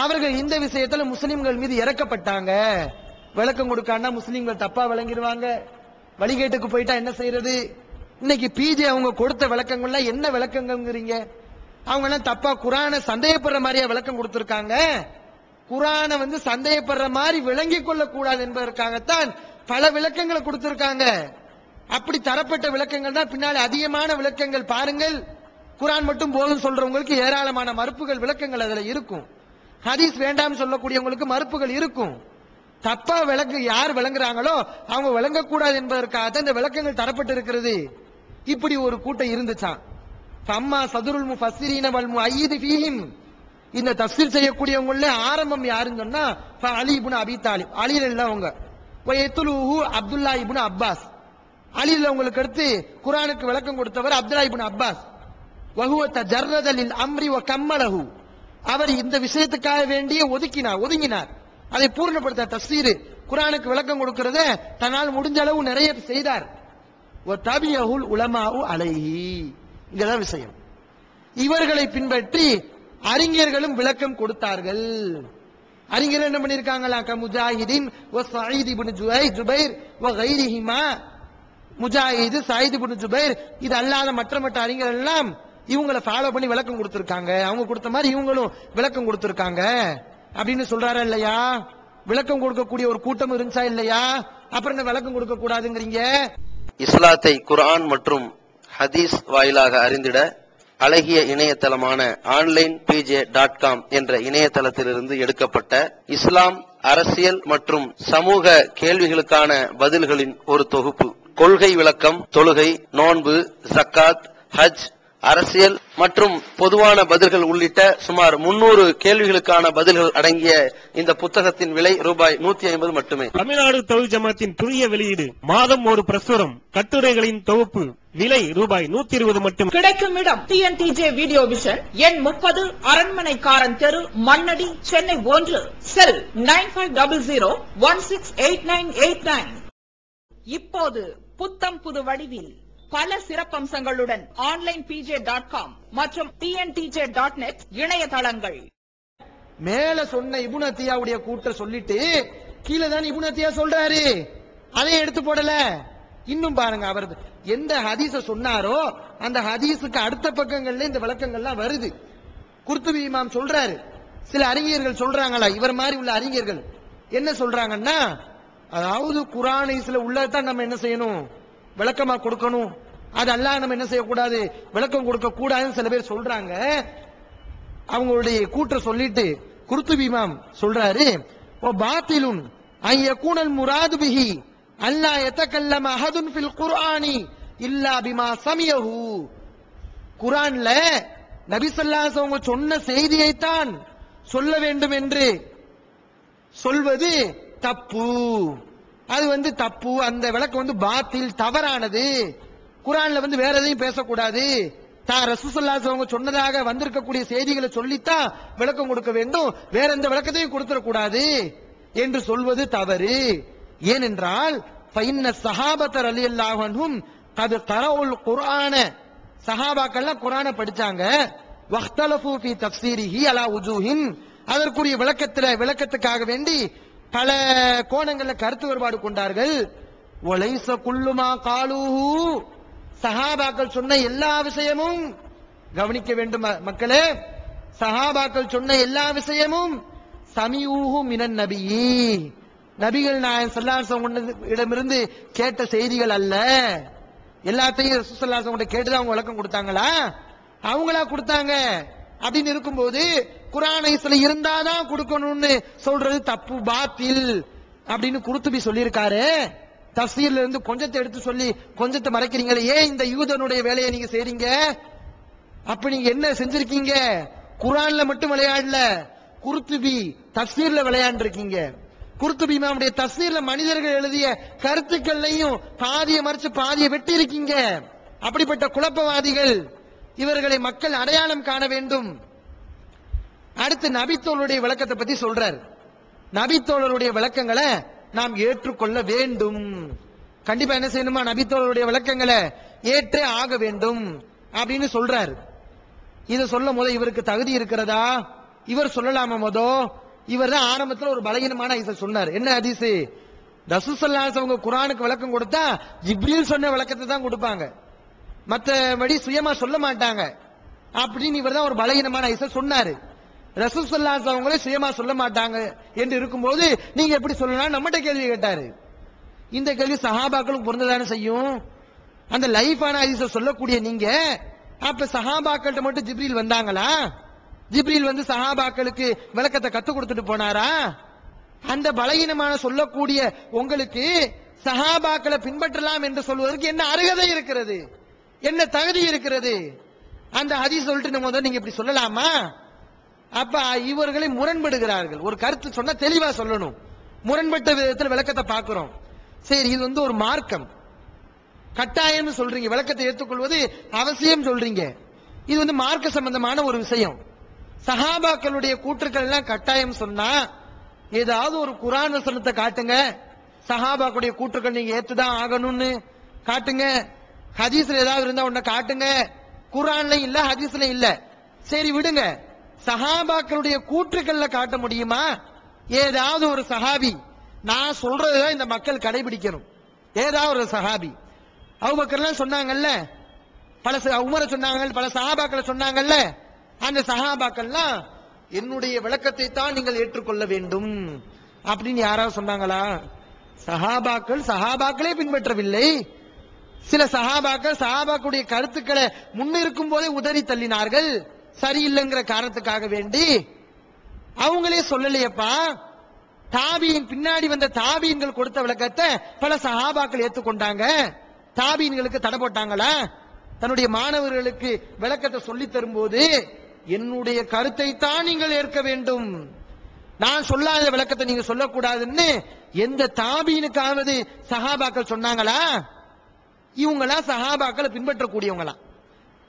அவர்கள் இந்த விஷயத்துல முஸ்லிம்கள் மீது இறக்கப்பட்டாங்க. விளக்கம் கொடுக்காண்டா முஸ்லிம்கள் தப்பா விளங்கிடுவாங்க, வழிகேட்டுக்கு போயிட்டா என்ன செய்யறது? இன்னைக்கு பிஜே அவங்க கொடுத்த விளக்கங்கள்ல என்ன விளக்கங்கிறீங்க? அவங்க எல்லாம் தப்பா குர்ஆனை சந்தேகப்படுற மாதிரியா விளக்கம் கொடுத்திருக்காங்க. குர்ஆனை சந்தேகப்படுற மாதிரி விளங்கிக் கொள்ள கூடாது என்பதற்காகத்தான் பல விளக்கங்களை கொடுத்திருக்காங்க. அப்படி தரப்பட்ட விளக்கங்கள் தான் பின்னாடி அதிகமான விளக்கங்கள். பாருங்கள், குர்ஆன் மட்டும் போதும் சொல்றவங்களுக்கு ஏராளமான மறுப்புகள் விளக்கங்கள் அதுல இருக்கும். ஹதீஸ் வேண்டாம் சொல்லக்கூடியவங்களுக்கு மறுப்புகள் இருக்கும். தப்பா யார் விளங்குறாங்களோ அவங்க விளங்கக்கூடாது என்பதற்காக இந்த விளக்கங்கள் தரப்பட்டு இருக்கிறது. இப்படி ஒரு கூட்டம் இருந்துச்சான். அம்மா சதுருல் முஃபஸ்ஸிரீன வல் முஅய்யிது ஃபீஹிம், இந்த தஃப்சீர் செய்யக்கூடியவங்கள ஆரம்பம் யாருன்னு சொன்னா அலி இப்னு அபி தாலிப், அலில அவங்க, வயத்துலுஹு அப்துல்லா இப்னு அப்பாஸ், அலில அவங்களுக்கு அடுத்து குர்ஆனுக்கு விளக்கம் கொடுத்தவர் அப்துல்லா இப்னு அப்பாஸ். வஹுவ தஜர்ரத லில் அம்ரி வ கம்மலஹு, அவர் இந்த விஷயத்துக்காக வேண்டிய ஒதுங்கினார், அதை பூர்ணப்படுத்த தஃப்சீர் குர்ஆனுக்கு விளக்கம் கொடுக்கிறத தன்னால் முடிஞ்ச அளவு நிறைய செய்தார். வதபியஹுல் உலமாஉ அலைஹி. இங்கதான் விஷயம். இவர்களை பின்பற்றி அறிஞர்களும் விளக்கம் கொடுத்தார்கள். அறிஞர்கள் என்ன பண்ணிருக்காங்களா? முஜாஹிதீன் வ ஸஈத் இப்னு ஜுபைர் வ கைரிஹிமா. முஜாஹித், ஸஈத் இப்னு ஜுபைர் இது அல்லாத மற்ற அறிஞர்கள் எல்லாம் இவங்களை ஃபாலோ பண்ணி விளக்கம் கொடுத்திருக்காங்க. அவங்க கொடுத்த மாதிரி இவங்களும் விளக்கம் கொடுத்திருக்காங்க அப்படின்னு சொல்றாரா இல்லையா? விளக்கம் கொடுக்கக்கூடிய ஒரு கூட்டம் இருந்துச்சா இல்லையா? அப்புறம் என்ன விளக்கம் கொடுக்க கூடாதுங்கிறீங்க? இஸ்லாத்தை குர்ஆன் மற்றும் ஹதீஸ் வாயிலாக அறிந்திட அழகிய இணையதளமான onlinepj.com என்ற இணையதளத்திலிருந்து எடுக்கப்பட்ட இஸ்லாம், அரசியல் மற்றும் சமூக கேள்விகளுக்கான பதில்களின் ஒரு தொகுப்பு. கொள்கை விளக்கம், தொழுகை, நோன்பு, ஜக்காத், ஹஜ், அரசியல் மற்றும் பொதுவான பதில்கள் உள்ளிட்ட சுமார் 300 கேள்விகளுக்கான பதில்கள் அடங்கிய இந்த புத்தகத்தின் விலை ரூபாய் 150 மட்டுமே. தமிழ்நாடு தௌஹீத் ஜமாத்தின் துரிய வெளியீடு, மாதம் ஒரு பிரசுரம், கட்டுரைகளின் தொகுப்பு, விலை ரூபாய் 120 மட்டும். கிடைக்கும் இடம் TNTJ வீடியோ விஷன், எண் 30, அரண்மனைக்காரன் தெரு, மண்ணடி, சென்னை 1. செல் 9500168989. இப்போது புத்தம் புது வடிவில் பல சிறப்பம்சங்களுடன் onlinepj.com மற்றும் tntj.net இணையதளங்கள். மேல சொன்ன இப்னு அத்தியாவுடைய கூற்ற சொல்லிட்டு கீழே தான் இப்னு அத்தியா சொல்றாரு. அதை எடுத்து போடல. இன்னும் பாருங்க, அவர் எந்த ஹதீஸ சொன்னாரோ அந்த ஹதீஸுக்கு அடுத்த பக்கங்கள்ல இந்த விளக்கங்கள்லாம் வருது. குர்துபி இமாம் சொல்றாரு. சில அறிஞர்கள் சொல்றாங்களா, இவர் மாதிரி உள்ள அறிஞர்கள் என்ன சொல்றாங்கன்னா, அதாவது குர்ஆன் ஹதீஸ்ல உள்ளதான் நம்ம என்ன செய்யணும், விளக்கமா கொடுக்கணும். அது அல்லாஹ் நம்ம என்ன செய்யக்கூடாது, விளக்கம் கொடுக்க கூடாதுன்னு சில பேர் சொல்றாங்க. அவங்களுடைய கூற்ற சொல்லிட்டு குர்துபி இமாம் சொல்றாரு, ஓ பாத்திலுன் ஐ யகூனல் முராது பிஹி அல்லா யதகல்லம அஹதுன் ஃபில் குர்ஆனி இல்லா பிமா சமியஹு. குர்ஆன்ல நபி ஸல்லல்லாஹு அலைஹி வஸல்லம் சொன்ன செய்தியைத்தான் சொல்ல வேண்டும் என்று சொல்வது தப்பு. அது தப்பு. அந்த விளக்கம் பாத்தில், தவறானது. குர்ஆன்ல வேற எதையும் பேசக்கூடாது. ரசூலுல்லாஹி ஸல்லல்லாஹு அலைஹி வஸல்லம் சொன்னதாக வந்திருக்கக்கூடிய செய்திகளை சொல்லித்தான் விளக்கம் கொடுக்க வேண்டும், வேற எந்த விளக்கத்தையும் கொடுத்துடக்கூடாது என்று சொல்வது தவறு. ஏனென்றால் ஃபைன்ன ஸஹாபத ரலியல்லாஹு அன்ஹும் கத் கரவுல் குர்ஆன, சஹாபாக்கள்லாம் குர்ஆனை படிச்சாங்க. வக்தலஃபு ஃபீ தஃப்ஸீரிஹி அலா உஜூஹின், அதற்குரிய விளக்கத்துக்காக வேண்டி பல கோணங்கள்ல கருத்து வேறுபாடு கொண்டார்கள். வலைஸ குல்லுமா காலூஹு, சஹாபாக்கள் சொன்ன எல்லா விஷயமும் கவனிக்க வேண்டும் மக்களே. சஹாபாக்கள் சொன்ன எல்லா விஷயமும் சமியூஹு மினன் நபியி, நபிகள் நாயகம் ஸல்லல்லாஹு அலைஹி வஸல்லம் இடமிருந்து கேட்ட செய்திகள் அல்ல. எல்லாத்தையும் ரசூலுல்லாஹி ஸல்லல்லாஹு அலைஹி வஸல்லம் கேட்டுதான் அவங்க விளக்கம் கொடுத்தாங்களா? அவங்களா கொடுத்தாங்க. அப்படின்னு இருக்கும்போது குர்ஆன் ஹதீஸ்ல இருந்தாதான் கொடுக்கணும்னு சொல்றது தப்பு, பாத்தில் அப்படின்னு குர்துபி சொல்லியிருக்காரு. தஃசீர்ல இருந்து கொஞ்சத்தை எடுத்து சொல்லி கொஞ்சத்தை மறைக்கிறீங்களே, ஏன் இந்த யூதனுடைய வேலையை நீங்க செய்றீங்க? அப்ப நீங்க என்ன செஞ்சிருக்கீங்க? குர்ஆன்ல மட்டும் விளையாடல, குர்துபி தஃசீர்ல விளையாண்டு இருக்கீங்க. குர்துபி இமாமுடைய தஃசீர்ல மனிதர்கள் எழுதிய கருத்துக்கள்லையும் பாதியை மறைச்சு பாதியை வெட்டி இருக்கீங்க. அப்படிப்பட்ட குழப்பவாதிகள், இவர்களை மக்கள் அடையாளம் காண வேண்டும். அடுத்து நபித்தோழருடைய விளக்கத்தை பத்தி சொல்றார். நபித்தோழருடைய விளக்கங்களை நாம் ஏற்றுக்கொள்ள வேண்டும். கண்டிப்பா என்ன செய்யணுமா, நபித்தோழருடைய விளக்கங்களை ஏற்றே ஆக வேண்டும் அப்படின்னு சொல்றாரு. இதை சொல்லும் போது இவருக்கு தகுதி இருக்கிறதா? இவர் சொல்லலாமா? இவர் தான் ஆரம்பத்தில் ஒரு பலகீனமான ஹதீஸ் சொன்னார். என்ன ஹதீஸ்? ரசூலுல்லாஹி ஸல்லல்லாஹு அலைஹி வஸல்லம் குர்ஆனுக்கு விளக்கம் கொடுத்தா ஜிப்ரீல் சொன்ன விளக்கத்தை தான் கொடுப்பாங்க, மற்றபடி சுயமா சொல்ல மாட்டாங்க அப்படின்னு இவர் தான் ஒரு பலகீனமான ஹதீஸ் சொன்னாரு. ரசூல் ஸல்லல்லாஹு அலைஹி வஸல்லம் சுயமா சொல்ல மாட்டாங்க என்று இருக்கும்போது நீங்க எப்படி சொல்லலாம் நம்மகிட்ட கேள்வி கேட்டாரு. இந்த கேள்வி சஹாபாக்களும் பொருந்ததானே செய்யும். அந்த லைஃபான ஹதீஸை சொல்லக்கூடிய நீங்க அப்ப சஹாபாக்கள்கிட்ட மட்டும் ஜிப்ரீல் வந்தாங்களா? ஜிப்ரீல் சஹாபாக்களுக்கு விளக்கத்தை கத்து கொடுத்துட்டு போனாரா? அந்த பலகீனமான சொல்லக்கூடிய உங்களுக்கு சஹாபாக்களை பின்பற்றலாம் என்று சொல்வதற்கு என்ன அருகதை இருக்கிறது, என்ன தகுதி இருக்கிறது? அந்த ஹதீஸ் சொல்லிட்டு நம்ம நீங்க இப்படி சொல்லலாமா? அப்ப இவர்களை முரண்படுகிறார்கள். ஒரு கருத்து சொன்னா தெளிவா சொல்லணும், முரண்பட்ட விதத்தில் விளக்கத்தை பார்க்கிறோம். சரி, இது ஒரு மார்க்கம், கட்டாயம் சொல்றீங்க, விளக்கத்தை ஏற்றுக்கொள்வது அவசியம் சொல்றீங்க. இது மார்க்க சம்பந்தமான ஒரு விஷயம். சஹாபாக்களுடைய கூற்றுக்கள் எல்லாம் கட்டாயம் சொன்னா ஏதாவது ஒரு குர்ஆன் வசனத்தை காட்டுங்க, சஹாபாக்களுடைய கூற்றுக்கள் நீங்க ஏத்துதான் ஆகணும்னு காட்டுங்க. ஹதீஸ்ல ஏதாவது இருந்தா உன்னை காட்டுங்க. குர்ஆன்ல இல்ல, ஹதீஸ்ல இல்ல. சரி விடுங்க, சஹாபாக்களுடைய கூற்றுக்கள்ல காட்ட முடியுமா? ஏதாவது ஒரு சஹாபி நான் சொல்றதுதான் இந்த மக்கள் கடைபிடிக்கணும். ஏதாவது ஒரு சஹாபி அபூபக்கர்லாம் சொன்னாங்கல்ல, பல உமரை சொன்னாங்க, பல சஹாபாக்களை சொன்னாங்கல்ல, அந்த சஹாபாக்கள்லாம் என்னுடைய விளக்கத்தை தான் நீங்கள் ஏற்றுக்கொள்ள வேண்டும் அப்படின்னு யாராவது சொன்னாங்களா? சஹாபாக்களே பின்பற்றவில்லை. சில சஹாபாக்களுடைய கருத்துக்களை முன்னிருக்கும் போதே உதறி தள்ளினார்கள், சரியில்லைங்கிற காரணத்துக்காக வேண்டி. அவங்களே சொல்லலையப்பா. தாபீன் பின்னாடி வந்த தாபீன்கள் கொடுத்த விளக்கத்தை பல சஹாபாக்கள் ஏற்றுக்கொண்டாங்க. தாபீன்களுக்கு தடை போட்டாங்களா? தன்னுடைய மாணவர்களுக்கு விளக்கத்தை சொல்லி தரும்போது என்னுடைய கருத்தை தான் நீங்கள் ஏற்க வேண்டும், நான் சொல்லாத விளக்கத்தை நீங்க சொல்லக்கூடாதுன்னு எந்த தாபீனுக்காவது சஹாபாக்கள் சொன்னாங்களா? இவங்களா சஹாபாக்களை பின்பற்றக்கூடியவங்களா?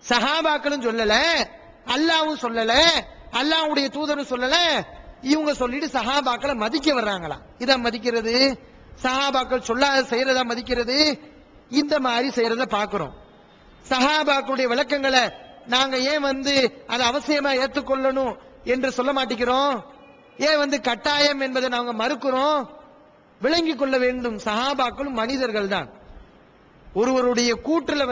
சஹாபாக்களும் சொல்லல, அல்லாவும் சொல்லல, அல்லாவுடைய தூதரும் சொல்லல. இவங்க சொல்லிட்டு சஹாபாக்களை மதிக்க வர்றாங்களா? இதான் மதிக்கிறது? சஹாபாக்கள் சொல்லாத செய்யறதா மதிக்கிறது? இந்த மாதிரி செய்யறத பாக்குறோம். சஹாபாக்களுடைய விளக்கங்களை நாங்க ஏன் அதை அவசியமா ஏற்றுக்கொள்ளணும் என்று சொல்ல மாட்டேங்கிறோம்? ஏன் கட்டாயம் என்பதை நாங்க மறுக்கிறோம்? விளங்கிக் கொள்ள வேண்டும், சஹாபாக்களும் மனிதர்கள் தான். ஒருவருடைய கூற்றுல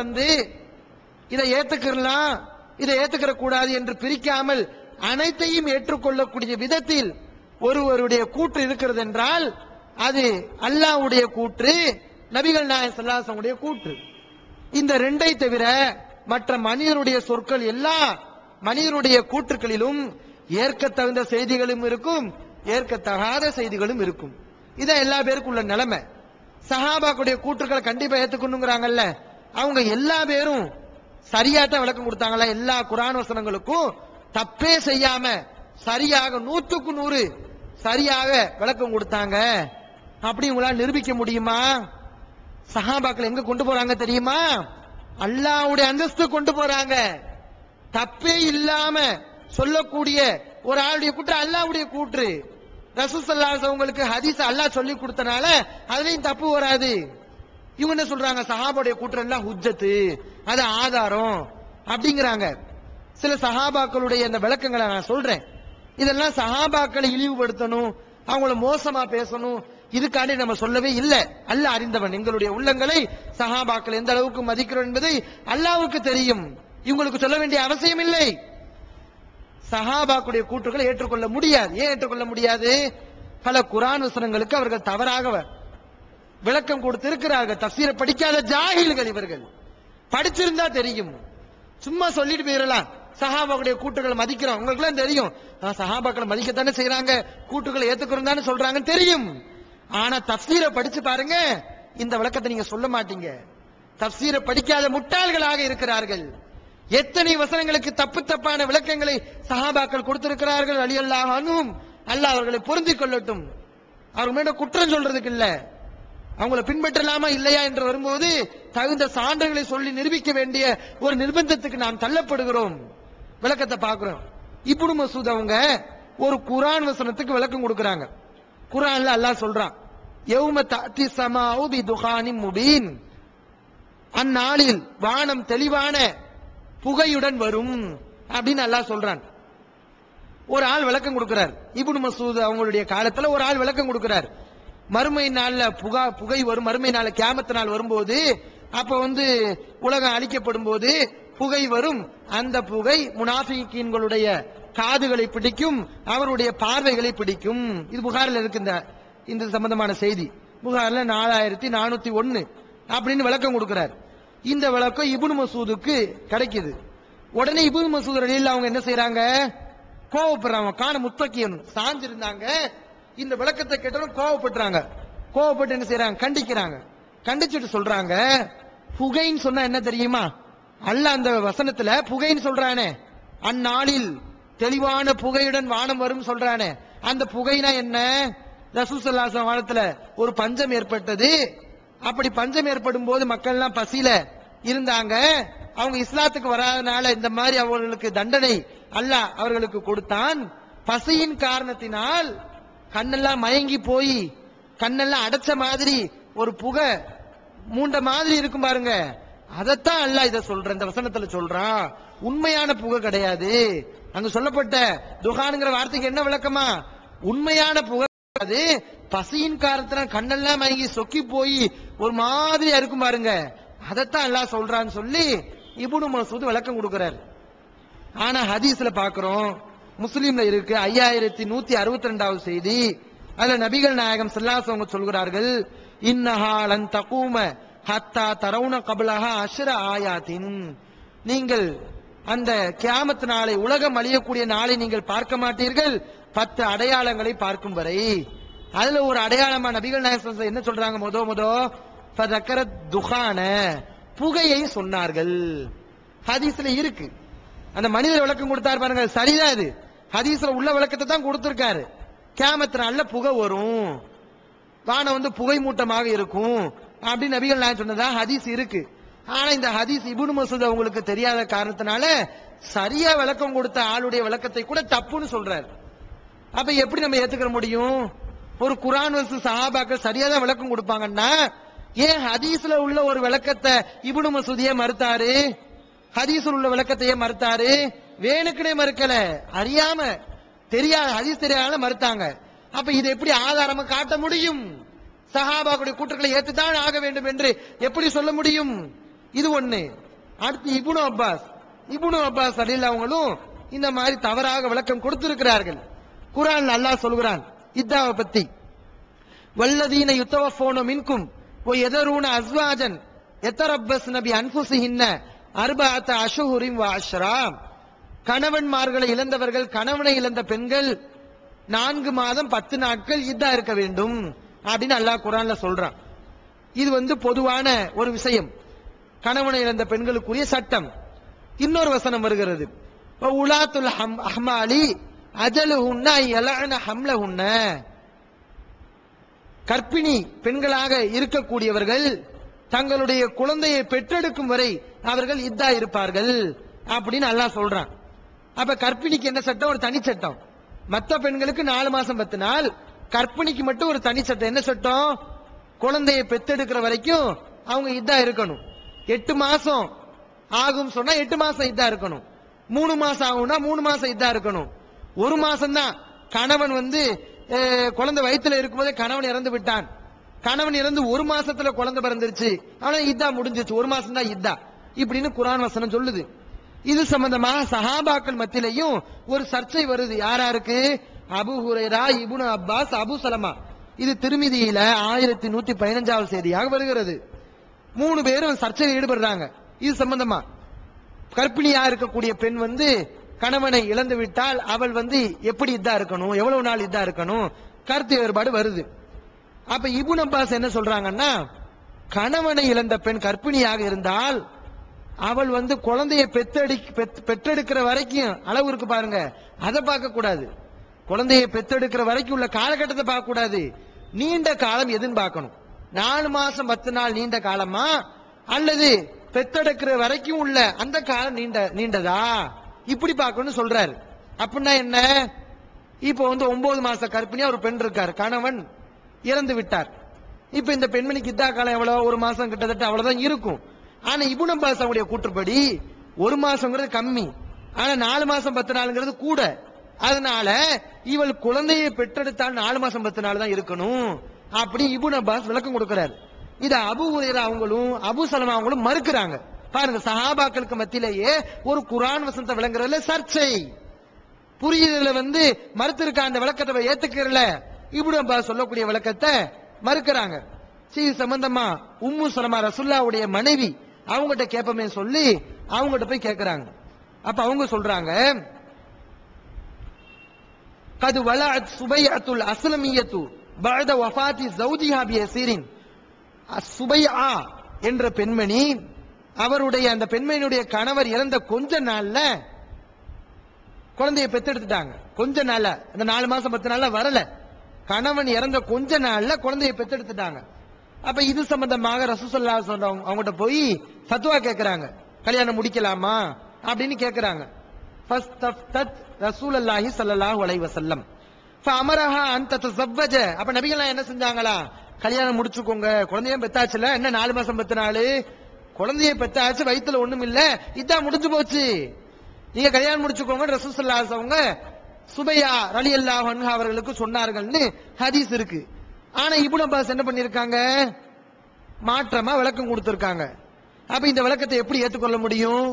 இதை ஏத்துக்கலாம், இதை ஏத்துக்கிற கூடாது என்று பிரிக்காமல் அனைத்தையும் ஏற்றுக்கொள்ளக்கூடிய விதத்தில் ஒருவருடைய கூற்று இருக்கிறது என்றால் அது அல்லாஹ்வுடைய கூற்று, நபிகள் நாயகம் ஸல்லல்லாஹு அலைஹி வஸல்லம் கூற்று. இந்த ரெண்டை தவிர மற்ற மனிதருடைய சொற்கள் எல்லா மனிதருடைய கூற்றுகளிலும் ஏற்கத்தகுந்த செய்திகளும் இருக்கும், ஏற்கத்தகாத செய்திகளும் இருக்கும். இதான் எல்லா பேருக்கும் உள்ள நிலைமை. சஹாபாக்குடைய கூற்றுக்களை கண்டிப்பா ஏத்துக்கணுங்கிறாங்கல்ல, அவங்க எல்லா பேரும் சரியாத்தான் விளக்கம் கொடுத்தாங்களா? எல்லா குர்ஆன் வசனங்களுக்கும் தப்பே செய்யாம சரியாக 100க்கு 100 சரியாக விளக்கம் கொடுத்தாங்க அப்படி உங்களால நிரூபிக்க முடியுமா? சஹாபாக்கள் எங்க கொண்டு போறாங்க தெரியுமா? அல்லாஹ்வுடைய அந்தஸ்து கொண்டு போறாங்க. தப்பே இல்லாம சொல்லக்கூடிய ஒரு ஆளுடைய கூற்று அல்லாஹ்வுடைய கூற்று. ரசூல் ஸல்லல்லாஹு அலைஹி வஸல்லம் உங்களுக்கு ஹதீஸ் அல்லாஹ் சொல்லி கொடுத்தனால அதுலயும் தப்பு வராது. இவங்க என்ன சொல்றாங்க? சஹாபாவுடைய கூற்று எல்லாம் ஹுஜ்ஜத்து, அது ஆதாரம் அப்படிங்கிறாங்க. சில சஹாபாக்களுடைய அந்த விளக்கங்களை நான் சொல்றேன். இதெல்லாம் சஹாபாக்களை இழிவுபடுத்தணும், அவங்கள மோசமா பேசணும், இதுக்காண்டி நம்ம சொல்லவே இல்லை. அல்லாஹ் அறிந்தவன். எங்களுடைய உள்ளங்களை சஹாபாக்கள் எந்த அளவுக்கு மதிக்கிறோம் என்பதை அல்லாஹ்வுக்கு தெரியும். இவங்களுக்கு சொல்ல வேண்டிய அவசியம் இல்லை. சஹாபாக்களுடைய கூற்றுக்களை ஏற்றுக்கொள்ள முடியாது. ஏன் ஏற்றுக்கொள்ள முடியாது? பல குர்ஆன் வசனங்களுக்கு அவர்கள் தவறாக விளக்கம் கொடுத்திருக்கிறார்கள். தஃசீரை படிக்காத ஜாஹில்கள் இவர்கள். படிச்சிருந்தா தெரியும், சும்மா சொல்லிட்டு போயிடலாம். சஹாபாக்களுடைய கூற்றுகளை மதிக்கிறோம், உங்களுக்கு எல்லாம் தெரியும். சஹாபாக்களை மதிக்கத்தானே செய்யறாங்க, கூற்றுக்களை ஏத்துக்கிறோம் தானே சொல்றாங்கன்னு தெரியும். ஆனா தஃசீரை படிச்சு பாருங்க, இந்த விளக்கத்தை நீங்க சொல்ல மாட்டீங்க. தஃசீரை படிக்காத முட்டாள்களாக இருக்கிறார்கள். எத்தனை வசனங்களுக்கு தப்பு தப்பான விளக்கங்களை சஹாபாக்கள் கொடுத்திருக்கிறார்கள். ரலியல்லாஹு அன்ஹும், அல்லாஹ் அவர்களை பொருந்திக் கொள்ளட்டும். அவங்க மேல குற்றம் சொல்றதுக்கு இல்ல, அவங்கள பின்பற்றலாமா இல்லையா என்று வரும்போது தகுந்த சான்றுகளை சொல்லி நிரூபிக்க வேண்டிய ஒரு நிர்பந்தத்துக்கு நாம் தள்ளப்படுகிறோம். விளக்கத்தை பார்க்கிறோம். இப்னு மசூத் அவங்க ஒரு குர்ஆன் வசனத்துக்கு விளக்கம் கொடுக்கறாங்க. குர்ஆன்ல அல்லாஹ் சொல்றான், யௌம தஅதி ஸமாஉ பிதுகானின் முபீன், அந்நாளில் வானம் தெளிவான புகையுடன் வரும் அப்படின்னு அல்லாஹ் சொல்றான். ஒரு ஆள் விளக்கம் கொடுக்கிறார். இப்னு மசூத் அவங்களுடைய காலத்துல ஒரு ஆள் விளக்கம் கொடுக்கிறார். மறுமை நாள்ல புகை வரும், மறுமை நாள்ல கியாமத் நாள் வரும்போது, அப்ப உலகம் அழிக்கப்படும் போது புகை வரும். அந்த புகை முனாஃபிகீன்களுடைய காதுகளை பிடிக்கும், அவருடைய பார்வைகளை பிடிக்கும். இது புகாரில் இருக்கு இந்த சம்பந்தமான செய்தி. புகார்ல 4401 அப்படின்னு விளக்கம் கொடுக்கிறார். இந்த விளக்கம் இப்னு மசூதுக்கு கிடைக்குது. உடனே இப்னு மசூத் ரலியல்லாஹு அவங்க என்ன செய்யறாங்க? கோவப்படுறாங்க. காண முத்தக்கியன் சாஞ்சிருந்தாங்க. இந்த விளக்கத்தை கேட்டவங்க கோவப்படுறாங்க. கோவப்பட்டு என்ன செய்யறாங்க? கண்டிக்கிறாங்க. கண்டிச்சுட்டு சொல்றாங்க, புகைன்னு சொன்னா என்ன தெரியுமா? அல்லாஹ் அந்த வசனத்துல புகைன்னு சொல்றானே, அந்நாளில் தெளிவான புகையுடன் வானம் வரும் சொல்றானே, அந்த புகைனா என்ன? ரசூல் ஸல்லல்லாஹு அலைஹி வஸல்லம் காலத்துல ஒரு பஞ்சம் ஏற்பட்டது. அப்படி பஞ்சம் ஏற்படும் போது மக்கள் எல்லாம் பசியில இருந்தாங்க. அவங்க இஸ்லாத்துக்கு வராதனால இந்த மாதிரி அவர்களுக்கு தண்டனை அல்லாஹ் அவர்களுக்கு கொடுத்தான். பசியின் காரணத்தினால் கண்ணெல்லாம் மயங்கி போய் கண்ணெல்லாம் அடைச்ச மாதிரி ஒரு புகை மூண்ட மாதிரி இருக்கும் பாருங்க, அதத்தான் அல்லாஹ் இத சொல்ற இந்த வசனத்துல சொல்றான். உண்மையான புகை கிடையாது. அங்க சொல்லப்பட்ட துகான்ங்கிற வார்த்தைக்கு என்ன விளக்கமா? உண்மையான புகை கிடையாது. பசியின் காரணத்தினால் கண்ணெல்லாம் மயங்கி சொக்கி போய் ஒரு மாதிரியா இருக்கும் பாருங்க, அதத்தான் அல்லாஹ் சொல்றான்னு சொல்லி இப்னு மஸ்ஊத் விளக்கம் கொடுக்கிறார். ஆனா ஹதீஸ்ல பாக்குறோம், முஸ்லீம்ல இருக்கு 5162வது செய்தி. அதுல நபிகள் நாயகம் ஸல்லல்லாஹு அலைஹி வஸல்லம் சொல்கிறார்கள், இன்னஹா லன் தகூம ஹத்தா தரவுன கப்லஹா அஷ்ர ஆயாத்தின். நீங்கள் அந்த கியாமத் நாளை, உலகம் அழியக்கூடிய நாளை நீங்கள் பார்க்க மாட்டீர்கள் 10 அடையாளங்களை பார்க்கும் வரை. அதுல ஒரு அடையாளமா நபிகள் நாயகம் என்ன சொல்றாங்க? மொதோ ஃபதக்கரத் துகான, புகையை சொன்னார்கள். ஹதீஸ்ல இருக்கு. அந்த மனிதர் விளக்கம் கொடுத்தாரு பாருங்க, சரிதான். இது ஹதீஸ்ல உள்ள விளக்கத்தை தான் கொடுத்திருக்காரு. கியாமத் நாள்ல புகை வரும், வானம் வந்து புகை மூட்டமாக இருக்கும் அப்படி நபிகள் நாயகம் சொன்னதா ஹதீஸ் இருக்கு. ஆனா இந்த ஹதீஸ் இப்னு மஸ்ஊத் அவங்களுக்கு தெரியாத காரணத்தினால சரியா விளக்கம் கொடுத்த ஆளுடைய விளக்கத்தை கூட தப்புன்னு சொல்றாரு. அப்ப எப்படி நம்ம ஏத்துக்க முடியும்? ஒரு குர்ஆன் வசனம் சஹாபாக்கள் சரியா தான் விளக்கம் கொடுப்பாங்கன்னா ஏன் ஹதீஸ்ல உள்ள ஒரு விளக்கத்தை இப்னு மஸ்ஊத் ஏன் மறுத்தாரு? ஹதீஸ்ல உள்ள விளக்கத்தையே மறுத்தாரு. வேணுக்குனே மறுக்கல, அறியாம தெரியாத ஹதீஸ் தெரியாத மறுத்தாங்க. அப்ப இது எப்படி ஆதாரமா காட்ட முடியும்? சஹாபாக்களுடைய கூற்றுக்களை ஏத்துதான் ஆக வேண்டும் என்று எப்படி சொல்ல முடியும்? இது ஒண்ணு. அடுத்து இப்னு அப்பாஸ் ரலியல்லாஹுவும் இந்த மாதிரி தவறாக விளக்கம் கொடுத்திருக்கிறார்கள். குர்ஆன்ல அல்லாஹ் சொல்கிறான் இத்தாவை பத்தி, வல்லதீன யுத்தவஃபூன மின்கும் வ யதரூன அஸ்வாஜன் யதரப்பஸ்ன பி அன்ஃபுஸிஹின்ன அர்பஅத அஷ்ஹுரின் வ அஷ்ரா. கணவன்மார்களை இழந்தவர்கள், கணவனை இழந்த பெண்கள் 4 மாதம் 10 நாட்கள் இதா இருக்க வேண்டும் அப்படின்னு அல்லாஹ் குர்ஆன்ல சொல்றான். இது வந்து பொதுவான ஒரு விஷயம், கணவனை இழந்த பெண்களுக்குரிய சட்டம். இன்னொரு வசனம் வருகிறது, உலாத்துல் அஹ்மாலி அஜலுஹுன்ன யலஅன ஹம்லஹுன்ன. கர்ப்பிணி பெண்களாக இருக்கக்கூடியவர்கள் தங்களுடைய குழந்தையை பெற்றெடுக்கும் வரை அவர்கள் இதா இருப்பார்கள் அப்படின்னு அல்லாஹ் சொல்றான். அப்ப கர்ப்பிணிக்கு என்ன சட்டம்? ஒரு தனி சட்டம். மற்ற பெண்களுக்கு 4 மாசம் 10 நாள், கர்ப்பிணிக்கு மட்டும் ஒரு தனி சட்டம். என்ன சட்டம்? குழந்தையை பெத்தெடுக்கிற வரைக்கும் அவங்க இதா இருக்கணும். 8 மாசம் ஆகும் சொன்னா 8 மாசம் இதா இருக்கணும். 3 மாசம் ஆகும்னா 3 மாசம் இதா இருக்கணும். 1 மாசம் தான். கணவன் வந்து குழந்தை வயிற்றுல இருக்கும்போதே கணவன் இறந்து விட்டான், கணவன் இறந்து 1 மாசத்துல குழந்தை பிறந்துருச்சு, ஆனா இதா முடிஞ்சிச்சு, 1 மாசம் தான் இதா இப்படின்னு குர்ஆன் வசனம் சொல்லுது. இது சம்பந்தமாக சஹாபாக்கள் மத்தியிலையும் ஒரு சர்ச்சை வருது. யாராருக்கு? அபூ ஹுரைரா, இப்னு அப்பாஸ், அபூ சலமா. இது திருமிதியில 1115வது செய்தியாக வருகிறது. 3 பேரும் சர்ச்சையில் ஈடுபடுறாங்க. இது சம்பந்தமா கர்ப்பிணியா இருக்கக்கூடிய பெண் வந்து கணவனை இழந்து விட்டால் அவள் வந்து எப்படி இதா இருக்கணும், எவ்வளவு நாள் இதா இருக்கணும், கருத்து வேறுபாடு வருது. அப்ப இப்னு அப்பாஸ் என்ன சொல்றாங்கன்னா, கணவனை இழந்த பெண் கர்ப்பிணியாக இருந்தால் அவள் வந்து குழந்தையை பெற்றெடுக்கிற வரைக்கும் அளவு இருக்கு பாருங்க, அதை பார்க்க கூடாது. குழந்தையை பெற்றெடுக்கிற வரைக்கும் உள்ள காலகட்டத்தை பார்க்க கூடாது. நீண்ட காலம் எதுன்னு பார்க்கணும். 4 மாசம் 10 நாள் நீண்ட காலமா, அல்லது பெற்றெடுக்கிற வரைக்கும் உள்ள அந்த காலம் நீண்டதா, இப்படி பார்க்கணும்னு சொல்றாரு. அப்படின்னா என்ன? இப்போ வந்து 9 மாச கர்ப்பிணியா ஒரு பெண் இருக்காரு, கணவன் இறந்து விட்டார். இப்ப இந்த பெண்மணிக்கு இதா காலம் எவ்வளவு? 1 மாசம் கிட்டத்தட்ட அவ்வளவுதான் இருக்கும். ஆனா இப்னு அப்பாஸ் அவருடைய கூற்றுப்படி 1 மாசம்ங்கிறது கம்மி, ஆனா 4 மாசம் 10 நாளுங்கிறது கூட. அதனால இவள் குழந்தையை பெற்றெடுத்தால் 4 மாசம் 10 நாள் தான் இருக்கணும் அப்படி இப்னு அப்பாஸ் விளக்கம் கொடுக்கிறார். இத அபூ ஹுரைரா அவங்களும் அபூ சலமா அவங்களும் மறுக்கிறாங்க. பாருங்க, சஹாபாக்களுக்கு மத்தியிலேயே ஒரு குர்ஆன் வசனத்தை விளங்குறதுல சர்ச்சை, புரியுதுல வந்து மறுத்திருக்க அந்த விளக்கத்தை ஏத்துக்கிறல, இப்னு அப்பாஸ் சொல்லக்கூடிய விளக்கத்தை மறுக்கிறாங்க. இது சம்பந்தமா உம்மு சலமா ரசூலுல்லாஹ்வுடைய மனைவி அவங்ககிட்ட கேட்பமே சொல்லி அவங்ககிட்ட போய் கேட்கிறாங்க. அப்ப அவங்க சொல்றாங்க, கது வலஅத் சுபைஅத்துல் அஸ்லமியத்து பஅத வஃபாத்தி ஜௌஜிஹா பியஸீரின். சுபைஆ என்ற பெண்மணி, அவருடைய அந்த பெண்மணியுடைய கணவர் இறந்த கொஞ்ச நாள்ல குழந்தையை பெத்தெடுத்துட்டாங்க. கொஞ்ச நாள்ல, அந்த 4 மாசம் 10 நாள்ல வரல, கணவன் இறந்த கொஞ்ச நாள்ல குழந்தையை பெத்தெடுத்துட்டாங்க. அப்ப இது சம்பந்தமாக ரசூலுல்லாஹி ஸல்லல்லாஹு அலைஹி வஸல்லம் அவங்ககிட்ட போய் ஃபத்வா கேட்கறாங்க, கல்யாணம் முடிக்கலாமா அப்படின்னு கேட்கறாங்க. ஃபஸ்தஃப்தத் ரசூலுல்லாஹி ஸல்லல்லாஹு அலைஹி வஸல்லம் ஃபஅமரஹா அன் ததஸவ்வஜ. அப்ப நபிகள் என்ன செஞ்சாங்களா? கல்யாணம் முடிச்சுக்கோங்க, குழந்தையும் பெத்தாச்சுல, என்ன 4 மாசம் 10 நாள் குழந்தையை பெத்தாச்சு, வயித்துல ஒண்ணும் இல்ல, இதான் முடிஞ்சு போச்சு, நீங்க கல்யாணம் முடிச்சுக்கோங்க ரசூல் ஸல்லல்லாஹு அலைஹி வஸல்லம் அவங்க சுபையா ரலியல்லாஹு அன்ஹா அவர்களுக்கு சொன்னார்கள்னு ஹதீஸ் இருக்கு. ஆனா இப்னு அப்பாஸ் என்ன பண்ணிருக்காங்க, மாற்றமா விளக்கம் கொடுத்திருக்காங்க. அப்ப இந்த விளக்கத்தை எப்படி ஏற்றுக்கொள்ள முடியும்?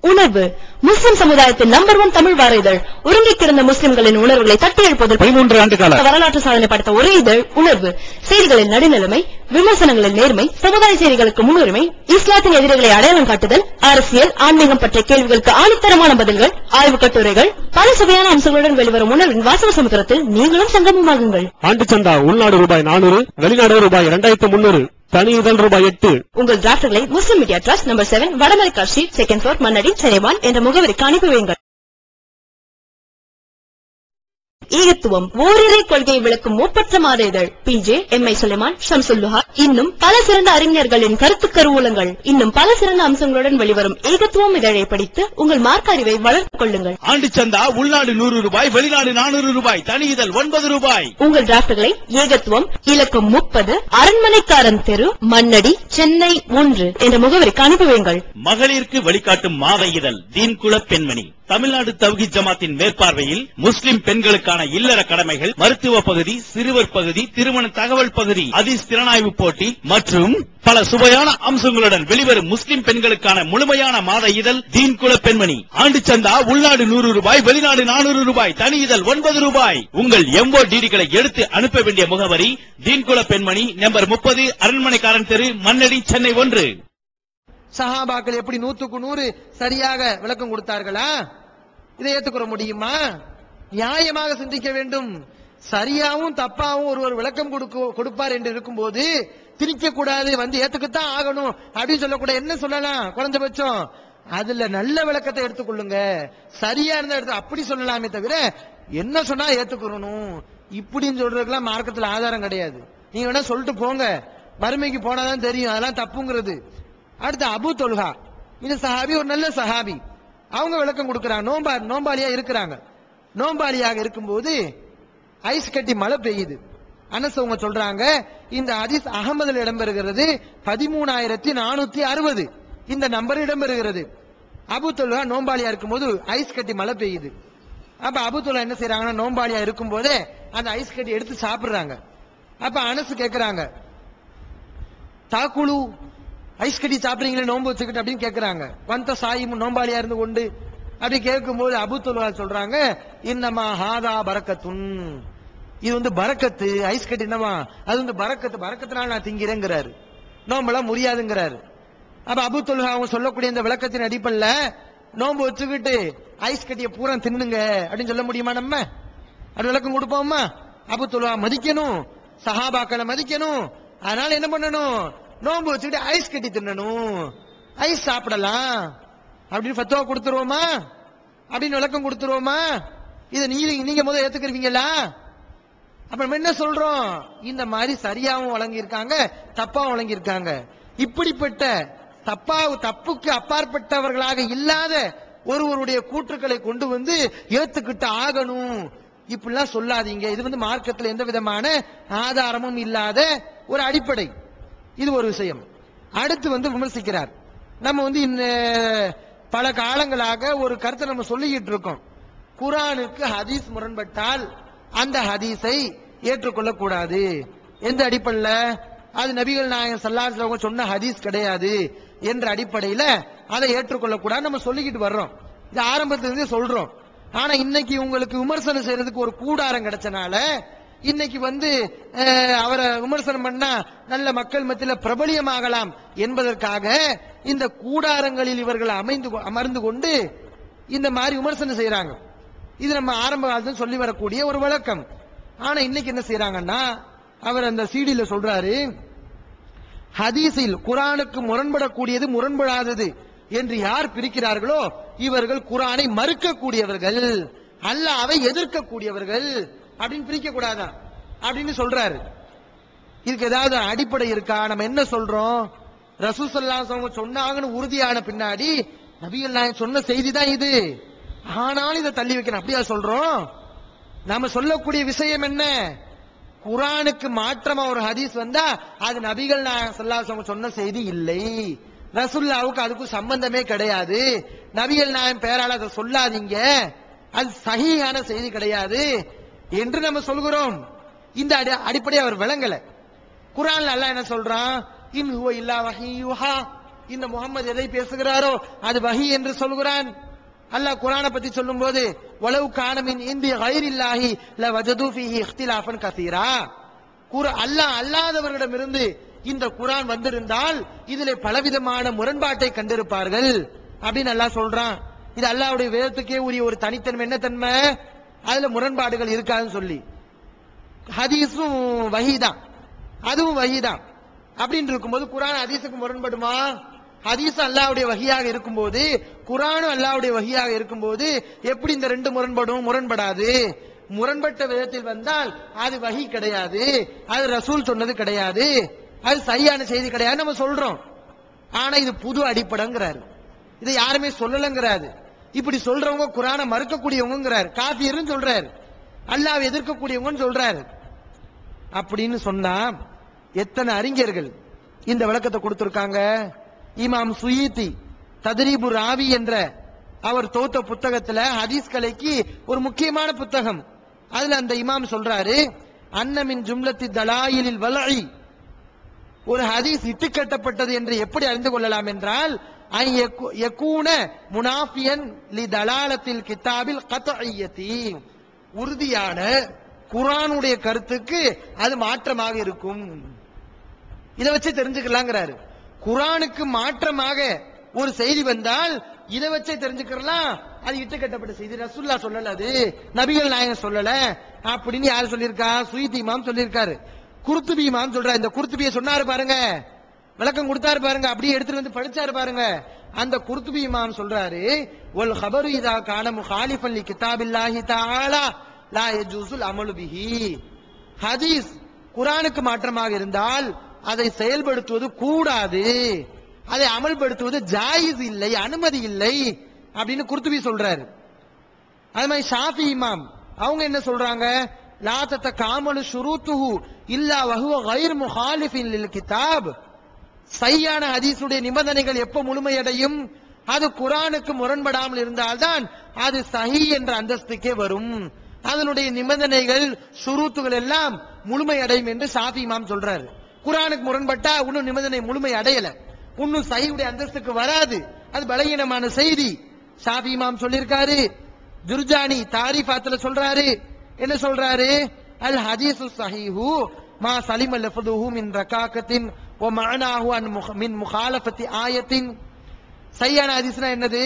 உணர்வு முஸ்லிம் சமுதாயத்தின் நம்பர் 1 தமிழ் வார இதழ். உறங்கிக் கிடந்த முஸ்லிம்களின் உணர்வுகளை தட்டி எழுப்புவதில் 13 ஆண்டு கால வரலாற்று சாதனை படைத்த ஒரே இதழ் உணர்வு. செய்திகளில் நடுநிலைமை, விமர்சனங்களில் நேர்மை, சமுதாய செய்திகளுக்கு முன்னுரிமை, இஸ்லாத்தின் எதிரிகளை அடையாளம் காட்டுதல், அரசியல், ஆன்மீகம் பற்றிய கேள்விகளுக்கு ஆணித்தரமான பதில்கள், ஆய்வுக் கட்டுரைகள், பல சுவையான அம்சங்களுடன் வெளிவரும் உணர்வின் வாசக சமுத்திரத்தில் நீங்களும் சங்கமமாகுங்கள். ஆண்டு சந்தா உள்நாடு ரூபாய் 400, வெளிநாடு ரூபாய் 2300, தனி இதழ் ரூபாய் 8. உங்கள் டிராஃப்ட்களை முஸ்லிம் மீடியா ட்ரஸ்ட் நம்பர் 7 வடமலைக்கா street, 2nd floor, Mannadi, Chennai 1 என்ற முகவரிக்கு அனுப்பி வையுங்கள். ஈகத்துவம் ஓரிரை கொள்கையை விளக்கும் ஒப்பற்ற மாத இதழ். PJ, MI சுலைமான், ஷம்சுல்லுஹா, இன்னும் பல சிறந்த அறிஞர்களின் கருத்து கருவூலங்கள், இன்னும் பல சிறந்த அம்சங்களுடன் வெளிவரும் ஏகத்துவம் இதழை படித்து உங்கள் மார்க்க அறிவை வளர்த்துக் கொள்ளுங்கள். ஆண்டு சந்தா உள்நாடு 100 ரூபாய், வெளிநாடு 400 ரூபாய், தனி இதழ் 9 ரூபாய். உங்கள் டிராஃப்ட்களை ஏகத்துவம் இலக்கம் 30 அரண்மனைக்காரன் தெரு, மண்ணடி, சென்னை 1 என்ற முகவரிக்கு அனுப்பி வையுங்கள். மகளிருக்கு வழிகாட்டும் மாத இதழ் தீன்குல பெண்மணி. தமிழ்நாடு தவ்ஹீத் ஜமாத்தின் மேற்பார்வையில் முஸ்லிம் பெண்களுக்கான இல்லற கடமைகள், மருத்துவ பகுதி, சிறுவர் பகுதி, திருமண தகவல் பகுதி, ஹதீஸ் திறனாய்வு போட்டி மற்றும் பல சுவையான அம்சங்களுடன் வெளிவரும் முஸ்லிம் பெண்களுக்கான முழுமையான மாத இதழ் தீன்குல பெண்மணி. ஆண்டு சந்தா உள்நாடு 100 ரூபாய், வெளிநாடு 400 ரூபாய், தனி இதழ் 9 ரூபாய். உங்கள் MODDகளை எடுத்து அனுப்ப வேண்டிய முகவரி தீன்குல பெண்மணி, நம்பர் 30, அரண்மனைக்காரன் தெரு, மண்ணடி, சென்னை 1. சஹாபாக்கள் எப்படி 100க்கு 100 சரியாக விளக்கம் கொடுத்தார்களா? இதை ஏற்றுக்கொள்ள முடியுமா? நியாயமாக சிந்திக்க வேண்டும். சரியாவும் தப்பாவும் ஒருவர் விளக்கம் கொடுப்பார் என்று இருக்கும்போது திணிக்க கூடாது, வந்து ஏத்துக்கத்தான் ஆகணும் அப்படின்னு சொல்லக்கூடாது. என்ன சொல்லலாம்? குறைஞ்சபட்சம் அதுல நல்ல விளக்கத்தை எடுத்துக்கொள்ளுங்க, சரியா இருந்தா எடுத்து அப்படி சொல்லலாமே தவிர என்ன சொன்னா ஏத்துக்கணும் இப்படின்னு சொல்றதுக்கெல்லாம் மார்க்கத்துல ஆதாரம் கிடையாது. நீங்க வேணா சொல்லிட்டு போங்க, மறுமைக்கு போனாதான் தெரியும் அதெல்லாம் தப்புங்கிறது. அடுத்து அபூ தொல்ஹா, இந்த சஹாபி ஒரு நல்ல சஹாபி. அவங்க விளக்கம் கொடுக்கறாங்க. நோம்பாளியா இருக்கிறாங்க. நோம்பாளியாக இருக்கும்போது ஐஸ் கட்டி மழை பெய்யுது. அனஸ் அவங்க சொல்றாங்க, இந்த ஹதீஸ் அகமதுல இடம்பெறுகிறது 13460 இந்த நம்பர் இடம்பெறுகிறது. அபூ தொல்ஹா நோம்பாளியா இருக்கும்போது ஐஸ் கட்டி மழை பெய்யுது. அப்ப அபூ தொல்ஹா என்ன செய்யறாங்கன்னா, நோம்பாளியா இருக்கும் போதே அந்த ஐஸ் கட்டி எடுத்து சாப்பிடுறாங்க. அப்ப அனஸ் கேட்கிறாங்க, தாக்குழு ஐஸ் கட்டி சாப்பிடுறீங்களே நோம்பு வச்சுக்கிட்டு அப்படின்னு கேட்கிறாங்க. வந்த சாயும் நோம்பாளியா இருந்து கொண்டு அப்படி கேட்கும்போது அபூ தொல்ஹா சொல்றாங்க, இன்னமா ஹாதா பரக்கத்துன், இது வந்து பரக்கத்து. ஐஸ் கட்டி என்னமா அது வந்து பரக்கத்து, பரக்கத்தினால நான் திங்கிறேங்கிறாரு, நோம்பெல்லாம் முடியாதுங்கிறாரு. அப்ப அபூ தொல்ஹா அவங்க சொல்லக்கூடிய இந்த விளக்கத்தின் அடிப்படையில் நோம்பு வச்சுக்கிட்டு ஐஸ் கட்டிய பூரா தின்னுங்க அப்படின்னு சொல்ல முடியுமா? நம்ம அது விளக்கம் கொடுப்போமா? அபூ தொல்ஹா மதிக்கணும், சஹாபாக்களை மதிக்கணும். அதனால என்ன பண்ணணும், நோம்பு வச்சுக்கிட்டு ஐஸ் கட்டி தின்னணும், ஐஸ் சாப்பிடலாம் அப்படின்னு ஃபத்வா கொடுத்துருவோமா? அப்படின்னு விளக்கம் கொடுத்துருவோமா? இதை நீங்க முதல்ல ஏத்துக்கிறீங்களா? அப்ப நம்ம என்ன சொல்றோம், இந்த மாதிரி சரியாவும் வழங்கியிருக்காங்க, தப்பாவும் வழங்கியிருக்காங்க. இப்படிப்பட்ட தப்புக்கு அப்பாற்பட்டவர்களாக இல்லாத ஒருவருடைய கூற்றுக்களை கொண்டு வந்து ஏத்துக்கிட்டு ஆகணும் இப்படிலாம் சொல்லாதீங்க. இது வந்து மார்க்கத்தில் எந்த விதமான ஆதாரமும் இல்லாத ஒரு அடிப்படை. இது ஒரு விஷயம். அடுத்து வந்து விமர்சிக்கிறார். நம்ம வந்து பல காலங்களாக ஒரு கருத்தை நம்ம சொல்லிக்கிட்டு இருக்கோம், குர்ஆனுக்கு ஹதீஸ் முரண்பட்டால் அந்த ஹதீஸை ஏற்றுக்கொள்ள கூடாது. எந்த அடிப்படையில்? அது நபிகள் நாயகம் ஸல்லல்லாஹு அலைஹி வஸல்லம் சொன்ன ஹதீஸ் கிடையாது என்ற அடிப்படையில் அதை ஏற்றுக்கொள்ள கூடாது நம்ம சொல்லிக்கிட்டு வர்றோம். இது ஆரம்பத்திலிருந்தே சொல்றோம். ஆனா இன்னைக்கு உங்களுக்கு விமர்சனம் செய்யறதுக்கு ஒரு கூடாரம் கிடைச்சனால இன்னைக்கு வந்து அவரை விமர்சனம் பண்ணா நல்ல மக்கள் மத்தியில் பிரபலியமாகலாம் என்பதற்காக இந்த கூடாரங்களில் இவர்கள் அமர்ந்து கொண்டு இந்த மாதிரி விமர்சனம் செய்யறாங்க. இது நம்ம ஆரம்ப காலத்துல சொல்லி வரக்கூடிய ஒரு வழக்கம். ஆனா இன்னைக்கு என்ன செய்யறாங்கன்னா, அவர் அந்த சிடியில சொல்றாரு, ஹதீஸில் குர்ஆனுக்கு முரண்படக்கூடியது முரண்படாதது என்று யார் பிரிக்கிறார்களோ இவர்கள் குர்ஆனை மறுக்கக்கூடியவர்கள், அல்லாஹ்வை எதிர்க்கக்கூடியவர்கள் அப்படின்னு பிரிக்க கூடாதா அப்படின்னு சொல்றாரு. இதுக்கு ஏதாவது அடிப்படை இருக்கா? நம்ம என்ன சொல்றோம், ரசூல் ஸல்லல்லாஹு அலைஹி வஸல்லம் சொன்னாங்கன்னு உறுதியான பின்னாடி நபிகள் நாயகம் சொன்ன செய்தி தான் இது, ஆனாலும் இதை தள்ளி வைக்கணும் அப்படியா சொல்றோம்? நாம சொல்லக்கூடிய விஷயம் என்ன, குர்ஆனுக்கு மாற்றமா ஒரு ஹதீஸ் வந்தா அது நபிகள் நாயகம் ஸல்லல்லாஹு அலைஹி வஸல்லம் சொன்ன செய்தி இல்லை, ரசூலுல்லாஹ்வுக்கு அதுக்கும் சம்பந்தமே கிடையாது, நபிகள் நாயகம் பேரால அதை சொல்லாதீங்க, அது சஹீஹான செய்தி கிடையாது என்று நம்ம சொல்கிறோம். இந்த அடிப்படையை அவர் விளங்கல. குர்ஆன்ல அல்லாஹ் என்ன சொல்றான்? இன் ஹுவ இல்லா வஹீயுஹா, இந்த முகமது எதை பேசுகிறாரோ அது வஹி என்று சொல்கிறான். அல்லாஹ் குர்ஆனை பத்தி சொல்லும்போது வலவ் கான மின் இந்தி கைரில்லாஹி லவஜது ஃபீஹி இக்திலாஃபன் கஸீரா, அல்லாஹ் அல்லாதவர்களிடமிருந்து இந்த குர்ஆன் வந்திருந்தால் இதிலே பலவிதமான முரண்பாட்டை கண்டிருப்பார்கள் அப்படின்னு அல்லாஹ் சொல்றான். இது அல்லாஹ்வுடைய வேதத்துக்கே உரிய ஒரு தனித்தன்மை. என்ன தன்மை? அதுல முரண்பாடுகள் இருக்காதுன்னு சொல்லி. ஹதீஸும் வஹீதான், அதுவும் வஹீதான் அப்படின்னு இருக்கும்போது குர்ஆன் ஹதீஸுக்கு முரண்படுமா? ஹதீஸ் அல்லாஹ்வுடைய வஹியாக இருக்கும்போது குர்ஆனும் அல்லாஹ்வுடைய வஹியாக இருக்கும்போது எப்படி இந்த ரெண்டு முரண்படும்? முரண்படாது. முரண்பட்ட விதத்தில் வந்தால் அது வஹி கிடையாது, அது ரசூல் சொன்னது கிடையாது, அது சரியான செய்தி கிடையாது நம்ம சொல்றோம். ஆனா இது புது அடிப்படைங்கிறாரு, இதை யாருமே சொல்லலங்கிறாரு. இப்படி சொல்றவங்க குர்ஆனை மறுக்கக்கூடியவங்கிறாரு, காஃபிர்னு சொல்றாரு, அல்லாஹ்வை எதிர்க்கக்கூடியவங்கன்னு சொல்றாரு. அப்படின்னு சொன்னா எத்தனை அறிஞர்கள் இந்த விளக்கத்தை கொடுத்திருக்காங்க. இமாம் சுயீத்தி தத்ரீபு ராவி என்ற அவர் தோத்த புத்தகத்துல ஹதீஸ் கலைக்கு ஒரு முக்கியமான புத்தகம். அதுல அந்த இமாம் சொல்றாரு, அன்னமின் ஜும்லத்தி தலாயிலில் வலஇ, ஒரு ஹதீஸ் இட்டுக்கட்டப்பட்டது என்று எப்படி அறிந்து கொள்ளலாம் என்றால் யகூன முனாஃபியன் லி தலாலத்தில் கிதாபில் கத்இயத்தி, உறுதியான குர்ஆனுடைய கருத்துக்கு அது மாற்றமாக இருக்கும். இதை வச்சு தெரிஞ்சுக்கலாங்கிறாரு. குர்ஆனுக்கு மாற்றமாக ஒரு செய்தி வந்தால் இதை வச்சே தெரிஞ்சுக்கலாம் அது இட்டுக்கட்டப்பட்ட செய்தி, ரசூலுல்லாஹ் சொல்லல, அது நபிகள் நாயகம் சொல்லல அப்படின்னு யார் சொல்லியிருக்கா? சுயீத்தி இமாம் சொல்லியிருக்காரு. குர்துபி இமாம் சொல்றாரு. இந்த குர்துபியை சொன்னாரு பாருங்க, விளக்கம் கொடுத்தாரு பாருங்க, அப்படியே எடுத்துட்டு வந்து படிச்சாரு பாருங்க. அந்த குர்துபி இமாம் சொல்றாரு, வல் ஹபரு இதா கான முகாலிஃபன் லி கிதாபில்லாஹி தஆலா லா யஜூஸுல் அமலு பிஹி, ஹதீஸ் குர்ஆனுக்கு மாற்றமாக இருந்தால் அதை செயல்படுத்துவது கூடாது, அதை அமல்படுத்துவது ஜாயிஸ் இல்லை, அனுமதி இல்லை அப்படின்னு குர்துபி சொல்றாரு. அது மாதிரி ஷாஃபி இமாம் அவங்க என்ன சொல்றாங்க? லா ததகாமலு ஷுரூத்துஹு இல்லா வஹுவ கைர் முகாலிஃபின் லில் கிதாப், சையான ஹதீஸுடைய நிபந்தனைகள் எப்ப முழுமையடையும்? அது குர்ஆனுக்கு முரண்படாமல் இருந்தால்தான் அது சஹீ என்ற அந்தஸ்துக்கே வரும். அதனுடைய நிபந்தனைகள் ஷுரூத்துகள் எல்லாம் முழுமையடையும் என்று ஷாஃபி இமாம் சொல்றாரு. குர்ஆனுக்கு முரண்பட்டா இன்னும் நிபந்தனை முழுமை அடையல, இன்னும் சஹீஹுடைய அந்தஸ்துக்கு வராது, அது பலகீனமான செய்தி. ஷாஃபி இமாம் சொல்லியிருக்காரு. ஜுர்ஜானி தாரிஃபாத்துல சொல்றாரு, என்ன சொல்றாரு? அல் ஹதீஸு ஸஹீஹு மா சலிம லஃதுஹு மின் ரகாகத்தின் வ மஅனாஹு அன் மின் முகாலஃபத்தி ஆயத்தின். சஹீஹான ஹதீஸ்னா என்னது?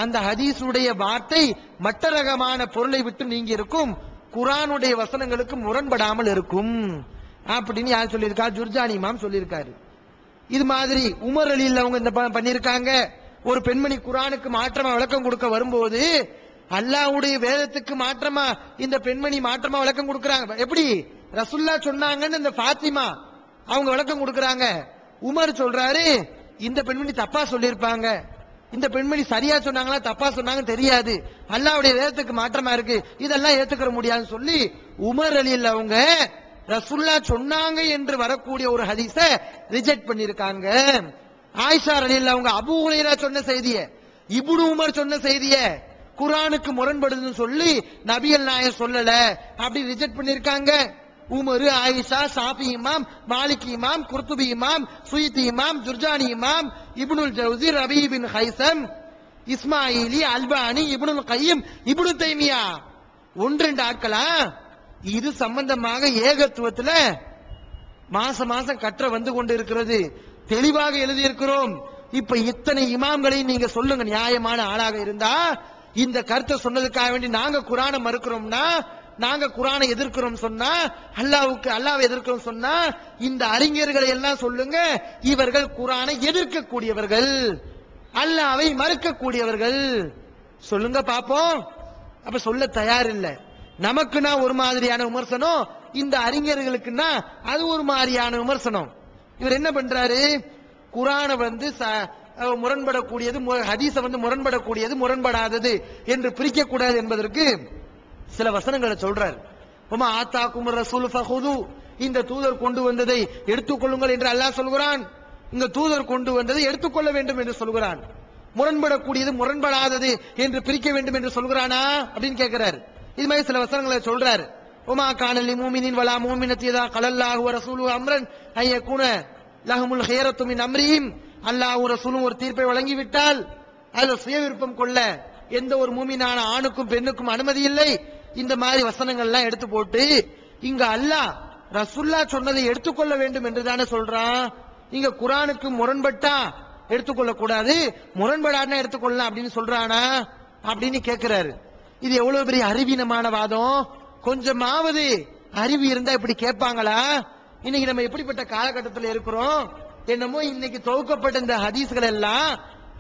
அந்த ஹதீஸுடைய வார்த்தை மற்ற ரகமான பொருளை விட்டு நீங்கி இருக்கும், குர்ஆனுடைய வசனங்களுக்கு முரண்படாமல் இருக்கும் அப்படின்னு யார் சொல்லியிருக்கா? ஜுர்ஜானி இமாம் சொல்லியிருக்காரு. இது மாதிரி உமர் ரலியல்லாஹு அவங்க இந்த பண்ணிருக்காங்க. ஒரு பெண்மணி குர்ஆனுக்கு மாற்றமா விளக்கம் கொடுக்க வரும்போது அல்லாஹ்வுடைய வேதத்துக்கு மாற்றமா இந்த பெண்மணி மாற்றமா விளக்கம் கொடுக்கறாங்க. எப்படி? ரசூலுல்லாஹ் சொன்னாங்கன்னு இந்த ஃபாத்திமா அவங்க விளக்கம் கொடுக்கறாங்க. உமர் சொல்றாரு, இந்த பெண்மணி தப்பா சொல்லியிருப்பாங்க, இந்த பெண்மணி சரியா சொன்னாங்களா தப்பா சொன்னாங்கன்னு தெரியாது, அல்லாஹ்வுடைய வேதத்துக்கு மாற்றமா இருக்கு, இதெல்லாம் ஏத்துக்கிற முடியாதுன்னு சொல்லி உமர் ரலியல்லாஹு அவங்க ரசூலுல்லாஹ் சொன்னாங்க என்று வரக்கூடிய ஒரு ஹதீஸை ரிஜெக்ட் பண்ணிருக்காங்க. ஆயிஷா ரலியல்லாஹு அவங்க அபூ ஹுரைரா சொன்ன செய்தியை, இப்னு உமர் சொன்ன செய்தியை குர்ஆனுக்கு முரண்படுதுன்னு சொல்லி நபிகள் நாயகம் சொல்லல அப்படி ரிஜெக்ட் பண்ணிருக்காங்க. உமர், ஆயிஷா, ஷாஃபி இமாம், மாலிக் இமாம், குர்துபி இமாம், சுயீத்தி இமாம், ஜுர்ஜானி இமாம், இப்னுல் ஜௌசி, ரபீ பின் ஹைசம், இஸ்மாயிலி, அல்பானி, இப்னுல் கையம், இப்னு தைமியா, ஒன்று ரெண்டு ஆட்களா இது சம்பந்தமாக ஏகத்துவத்துல மாசம் மாசம் கற்ற வந்து கொண்டு இருக்கிறது, தெளிவாக எழுதியிருக்கிறோம். இப்ப இத்தனை இமாம்களையும் நீங்க சொல்லுங்க, நியாயமான ஆளாக இருந்தா இந்த கருத்தை சொன்னதுக்காக வேண்டி நாங்க குர்ஆனை மறுக்கிறோம்னா, நாங்க குர்ஆனை எதிர்க்கிறோம் சொன்னா, அல்லாஹ்வை எதிர்க்கிறோம் சொன்னா, இந்த அறிஞர்களை எல்லாம் சொல்லுங்க, இவர்கள் குர்ஆனை எதிர்க்கக்கூடியவர்கள், அல்லாஹ்வை மறுக்கக்கூடியவர்கள் சொல்லுங்க பாப்போம். அப்ப சொல்ல தயார் இல்ல. நமக்குன்னா ஒரு மாதிரியான விமர்சனம், இந்த அறிஞர்களுக்குன்னா அது ஒரு மாதிரியான விமர்சனம். இவர் என்ன பண்றாரு? குர்ஆனை வந்து முரண்படக்கூடியது, ஹதீஸ வந்து முரண்படக்கூடியது, முரண்படாதது என்று பிரிக்க கூடாது என்பதற்கு சில வசனங்களை சொல்றார். உமா ஆத்தாக்கும் ரசூல் ஃபஹுது, இந்த தூதர் கொண்டு வந்ததை எடுத்துக்கொள்ளுங்கள் என்று அல்லாஹ் சொல்கிறான். இங்க தூதர் கொண்டு வந்ததை எடுத்துக்கொள்ள வேண்டும் என்று சொல்கிறான். முரண்படக்கூடியது முரண்படாதது என்று பிரிக்க வேண்டும் என்று சொல்கிறானா அப்படின்னு கேட்கிறாரு. இது மாதிரி சில வசனங்களை சொல்றாரு. உமா கானலி மூமினின் வலா மூமினத்தியதா கலல்லாஹு வ ரசூலுஹு அம்ரன் ஐயகுன லஹமுல் ஹியரத்து மின் அம்ரிஹிம். அல்லாஹ் ரசூலும் ஒரு தீர்ப்பை வழங்கிவிட்டால் அதில் சுய விருப்பம் கொள்ள எந்த ஒரு மூமினான ஆணுக்கும் பெண்ணுக்கும் அனுமதி இல்லை. இந்த மாதிரி வசனங்கள்லாம் எடுத்து போட்டு இங்க அல்லாஹ் ரசூல்லா சொன்னதை எடுத்துக்கொள்ள வேண்டும் என்று தானே சொல்றான். இங்க குர்ஆனுக்கு முரண்பட்டா எடுத்துக்கொள்ள கூடாது, முரண்படாதுன்னா எடுத்துக்கொள்ளலாம் அப்படின்னு சொல்றானா அப்படின்னு கேட்கிறாரு. இது எவ்வளவு பெரிய அறிவீனமான வாதம். கொஞ்சமாவது அறிவு இருந்தா இப்படி கேட்பாங்களா? இன்னைக்கு நம்ம எப்படிப்பட்ட காலகட்டத்தில் இருக்கிறோம்? என்னமோ இன்னைக்கு தொகுக்கப்பட்ட இந்த ஹதீஸ்கள் எல்லாம்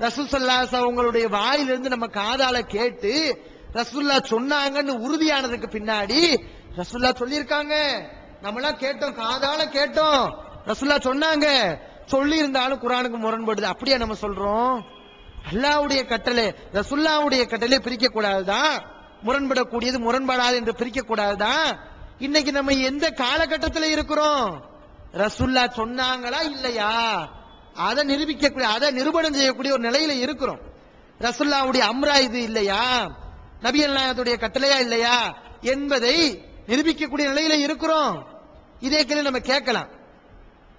ரசூல் ஸல்லல்லாஹு அலைஹி வஸல்லம் அவங்களுடைய வாயிலிருந்து நம்ம காதால கேட்டு ரசூல்லா சொன்னாங்கன்னு உறுதியானதுக்கு பின்னாடி ரசூல்லா சொல்லியிருக்காங்க, நம்மளாம் கேட்டோம், காதால கேட்டோம், ரசூல்லா சொன்னாங்க, சொல்லி இருந்தாலும் குர்ஆனுக்கு முரண்படுது அப்படியே நம்ம சொல்றோம். அல்லாஹ்வுடைய கட்டளை ரசூலுல்லாஹ்வுடைய கட்டளை பிரிக்க கூடாதுதான், முரண்படக்கூடியது முரண்படாது என்று பிரிக்க கூடாதுதான். இன்னைக்கு நம்ம எந்த காலகட்டத்தில் இருக்கிறோம்? ரசூல்லா சொன்னாங்களா இல்லையா அதை நிரூபிக்கக்கூடிய, அதை நிரூபணம் செய்யக்கூடிய ஒரு நிலையில இருக்கிறோம். ரசூலுல்லாஹ்வுடைய அம்ரா இது இல்லையா, நபிகள் நாயகத்துடைய கட்டளையா இல்லையா என்பதை நிரூபிக்கக்கூடிய நிலையில இருக்கிறோம். இதே கேள்வி நம்ம கேட்கலாம்.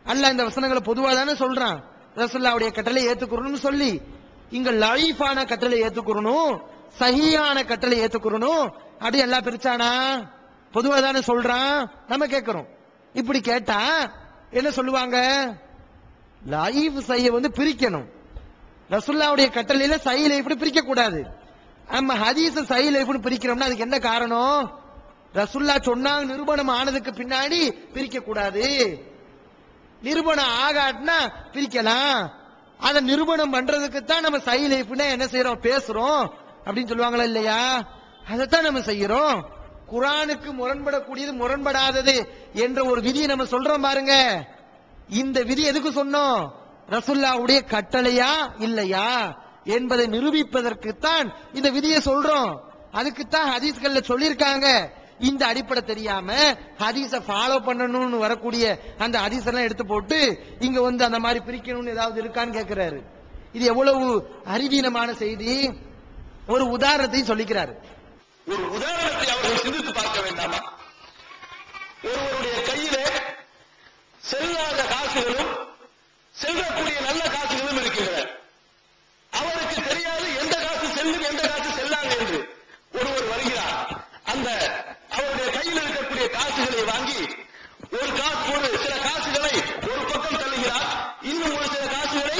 அல்லாஹ் இந்த வசனங்களை பொதுவா தானே சொல்றான், ரசூலுல்லாஹ்வுடைய கட்டளை ஏத்துக்கறணும்னு சொல்லி. இங்க லைஃபான கட்டளை ஏத்துக்கறணும், சஹீஹான கட்டளை ஏத்துக்கறணும் அப்படி எல்லாம் பிரிச்சானா? பொதுவா தானே சொல்றான். நம்ம கேட்கிறோம். இப்படி கேட்டா என்ன சொல்லுவாங்க? லைஃப் சஹீஹ் வந்து பிரிக்கணும். ரசூலுல்லாஹ்வுடைய கட்டளையில சஹீஹ் லைஃப் பிரிக்க கூடாது. நம்ம ஹதீஸ் சஹீஹ் லைஃப் பிரிக்கிறோம்னா அதுக்கு என்ன காரணம்? ரசூலுல்லாஹ் சொன்னாங்க நிரூபணம் ஆனதுக்கு பின்னாடி பிரிக்க கூடாது. நிரூபணம் ஆகாட்டினா பிரிக்கலாம். அதை நிரூபணம் பண்றதுக்கு தான் நம்ம சஹீஹ் லைஃப்னா என்ன செய்யறோம், பேசுறோம் அப்படின்னு சொல்லுவாங்களா இல்லையா? அதைத்தான் நம்ம செய்யறோம். குர்ஆனுக்கு முரண்படக்கூடியது முரண்படாதது என்ற ஒரு விதியை நம்ம சொல்றோம் பாருங்க. இந்த விதி எதுக்கு சொன்னோம்? ரசூலுல்லாஹ்வுடைய கட்டளையா இல்லையா என்பதை நிரூபிப்பதற்குத்தான் இந்த விதியை சொல்றோம். அதுக்குத்தான் ஹதீஸ்கள்ல சொல்லியிருக்காங்க. இந்த அடிப்படை தெரியாம ஹதீஸ ஃபாலோ பண்ணணும்னு வரக்கூடிய அந்த ஹதீஸ் எல்லாம் எடுத்து போட்டு இங்க வந்து அந்த மாதிரி பிரிக்கணும்னு ஏதாவது இருக்கான்னு கேட்கிறாரு. இது எவ்வளவு அறிவீனமான செய்தி. ஒரு உதாரணத்தை சொல்லிக்கிறாரு. ஒரு உதாரணத்தை அவர்கள் சிந்தித்து பார்க்க வேண்டாமா? ஒருவருடைய கையிலே செல்லாத காசுகளும் செல்லக்கூடிய நல்ல காசுகளும் இருக்கின்றன. அவருக்கு தெரியாது எந்த காசு செல்லும் எந்த காசு செல்லாது என்று. ஒருவர் வருகிறார், அந்த அவருடைய கையில் இருக்கக்கூடிய காசுகளை வாங்கி ஒரு சில காசுகளை ஒரு பக்கம் தள்ளுகிறார், இன்னும் ஒரு சில காசுகளை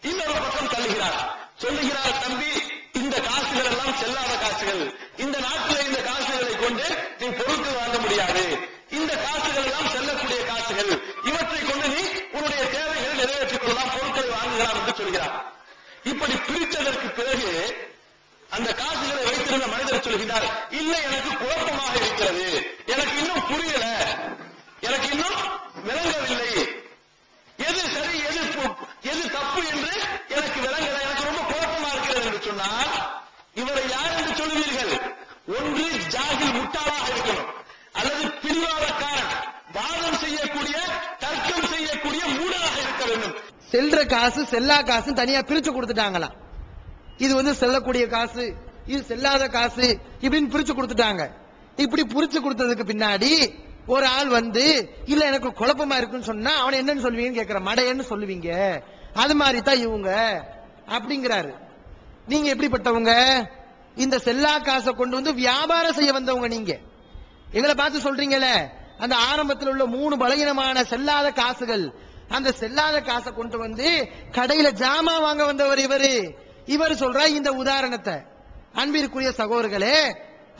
இன்னொரு பக்கம் தள்ளுகிறார். சொல்லுகிறார், தம்பி இந்த காசுகள் எல்லாம் செல்லாத காசுகள், இந்த நாட்டில் இந்த காசுகளை கொண்டு நீ பொருட்கள் வாங்க முடியாது, இந்த காசுகள் எல்லாம் செல்லக்கூடிய காசுகள், இவற்றை கொண்டு நீ உன்னுடைய தேவைகளை நிறைவேற்றிக் கொள்ளலாம், பொருட்களை வாங்குகிறார் என்று சொல்கிறார். இப்படி பிரித்ததற்கு பிறகு அந்த காசுகளை வைத்திருந்த மனிதர் சொல்கிறார், இல்லை எனக்கு குழப்பமாக இருக்கிறது, எனக்கு இன்னும் புரியல, எனக்கு இன்னும் விளங்கவில்லை, எது சரி எது தப்பு என்று எனக்கு விளங்கல, எனக்கு ரொம்ப குழப்பமா இருக்கிறது என்று சொன்னால் இவரை யார் என்று சொல்லுவீர்கள்? ஒன்று ஜாகில் முட்டாளாக இருக்கணும், அல்லது பிடிவாதக்காரன், வாதம் செய்யக்கூடிய தர்க்கம் செய்யக்கூடிய மூடராக இருக்க வேண்டும். செல்ற காசு செல்லா காசு தனியா பிரிச்சு கொடுத்துட்டாங்களாம். இது வந்து செல்லக்கூடிய காசு, இது செல்லாத காசு இப்படின்னு பிரிச்சு கொடுத்துட்டாங்க. இப்படி பிரிச்சு கொடுத்ததுக்கு பின்னாடி ஒரு ஆள் வந்து இல்ல எனக்கு குழப்பமா இருக்குன்னு சொன்னா அவனை என்னன்னு சொல்லுவீங்கன்னு கேட்கிற, மடையன்னு சொல்லுவீங்க, அது மாதிரி தான் இவங்க அப்படிங்கிறாரு. நீங்க எப்படிப்பட்டவங்க? இந்த செல்லா காசை கொண்டு வந்து வியாபாரம் செய்ய வந்தவங்க நீங்க. எங்களை பார்த்து சொல்றீங்களே அந்த ஆரம்பத்தில் உள்ள 3 பலகீனமான செல்லாத காசுகள், அந்த செல்லாத காசை கொண்டு வந்து கடையில ஜாமா வாங்க வந்தவர் இவர் சொல்ற இந்த உதாரணத்தை. அன்பிற்குரிய சகோதரர்களே,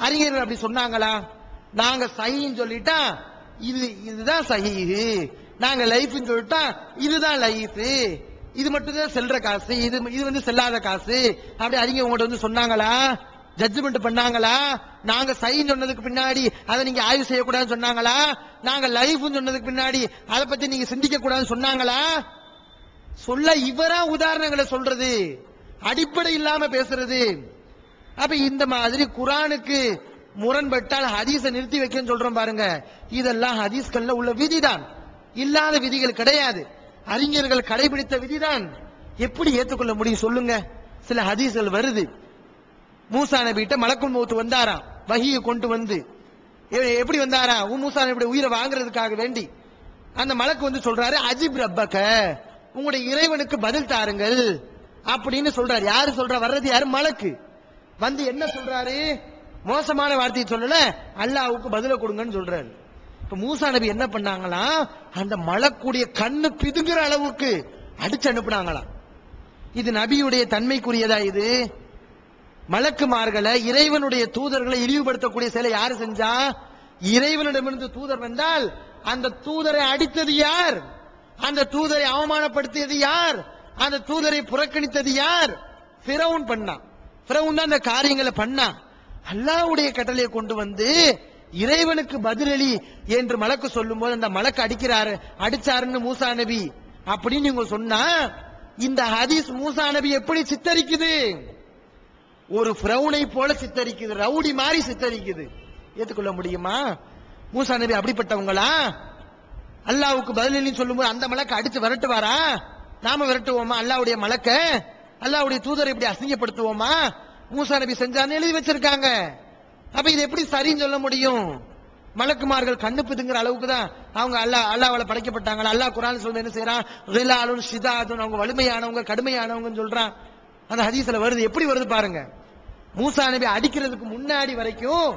அறிஞர்கள் அப்படி சொன்னாங்களா? நாங்க சஹீஹ்னு சொல்லிட்டா இதுதான் சஹீஹ், நாங்க லைஃப்னு சொல்லிட்டா இதுதான் லைஃப், இது மட்டும் தான் செல்ற காசு, இது வந்து செல்லாத காசு அப்படி அறிஞர் உங்கள்கிட்ட வந்து சொன்னாங்களா? ஜட்ஜ்மெண்ட் பண்ணாங்களா? நாங்க சஹீஹ் சொன்னதுக்கு பின்னாடி அதை நீங்க ஆய்வு செய்யக்கூடாதுன்னு சொன்னாங்களா? நாங்க லைஃப்னு சொன்னதுக்கு பின்னாடி அதை பத்தி நீங்க சிந்திக்க கூடாதுன்னு சொன்னாங்களா? சொல்ல இவரா உதாரணங்களை சொல்றது, அடிப்படை இல்லாம பேசுறது. அப்ப இந்த மாதிரி குர்ஆனுக்கு முரண்பட்டால் ஹதீஸை நிறுத்தி வைக்கன்னு சொல்றோம் பாருங்க, இதெல்லாம் ஹதீஸ்கள்ல உள்ள விதிதான், இல்லாத விதிகள் கிடையாது. அறிஞர்கள் கடைபிடித்த விதிதான். எப்படி ஏற்றுக்கொள்ள முடியும் சொல்லுங்க? சில ஹதீஸ்கள் வருது, மூசா நபிகிட்ட மலக்குல் மௌத் வந்தாராம், வஹியை கொண்டு வந்து. எப்படி வந்தாரா? மூசா நபி உயிரை வாங்குறதுக்காக வேண்டி. அந்த மலக்கு வந்து சொல்றாரு, அஜிப் ரப்பக, உங்களுடைய இறைவனுக்கு பதில் தாருங்கள் அப்படின்னு சொல்றாரு. யாரு சொல்றா? வர்றது யாரு? மலக்கு. வந்து என்ன சொல்றாரு? மோசமான வார்த்தையை சொல்லல, அல்லாஹ்வுக்கு பதில கொடுங்கன்னு சொல்றாரு. இப்ப மூசா நபி என்ன பண்ணாங்களாம், அந்த மலக்குடைய கண்ணு பிதுங்குற அளவுக்கு அடிச்சு அனுப்புனாங்களாம். இது நபியுடைய தன்மைக்குரியதா? இது மலக்குமார்களை, இறைவனுடைய தூதர்களை இழிவுபடுத்தக்கூடிய செயலை யாரு செஞ்சா? இறைவனிடமிருந்து தூதர் வந்தால் அந்த தூதரை அடித்தது யார்? அந்த தூதரை அவமானப்படுத்தியது யார்? அந்த தூதரை புறக்கணித்தது யார்? ஃபிரௌன் பண்ணான். ஃபிரௌன் தான் அந்த காரியங்களை பண்ணான். அல்லாஹ்வுடைய கட்டளையை கொண்டு வந்து இறைவனுக்கு பதிலளி என்று மலக்கு சொல்லும் போது அந்த மலக்கு அடிச்சாருன்னு மூசா நபி அப்படின்னு நீங்க சொன்னா, இந்த ஹதீஸ் மூசா நபி எப்படி சித்தரிக்குது? ஒரு ஃபிரௌனை போல சித்தரிக்குது, ரவுடி மாதிரி சித்தரிக்குது. ஏற்றுக்கொள்ள முடியுமா? மூசா நபி அப்படிப்பட்டவங்களா? அல்லாஹ்வுக்கு பதிலளின்னு சொல்லும்போது அந்த மலக்கு அடிச்சு விரட்டுவாரா? நாம விரட்டுவோமா அல்லாஹ்வுடைய மலக்க? அல்லாஹ்வுடைய தூதரை இப்படி அசிங்கப்படுத்துவோமா? மூசா நபி செஞ்சான்னு எழுதி வச்சிருக்காங்க. அப்ப இது எப்படி சரின்னு சொல்ல முடியும்? மலக்குமார்கள் கண்ணு பிதுங்கிற அளவுக்கு தான் அவங்க அல்லாஹ்வால படைக்கப்பட்டாங்க. அல்லாஹ் குர்ஆன் சொல்றது என்ன செய்யறான்? ரிலாலுன் ஷிதாதுன், அவங்க வலிமையானவங்க, கடுமையானவங்கன்னு சொல்றான். அந்த ஹதீஸ்ல வருது. எப்படி வருது பாருங்க. மூசா நபி அடிக்கிறதுக்கு முன்னாடி வரைக்கும்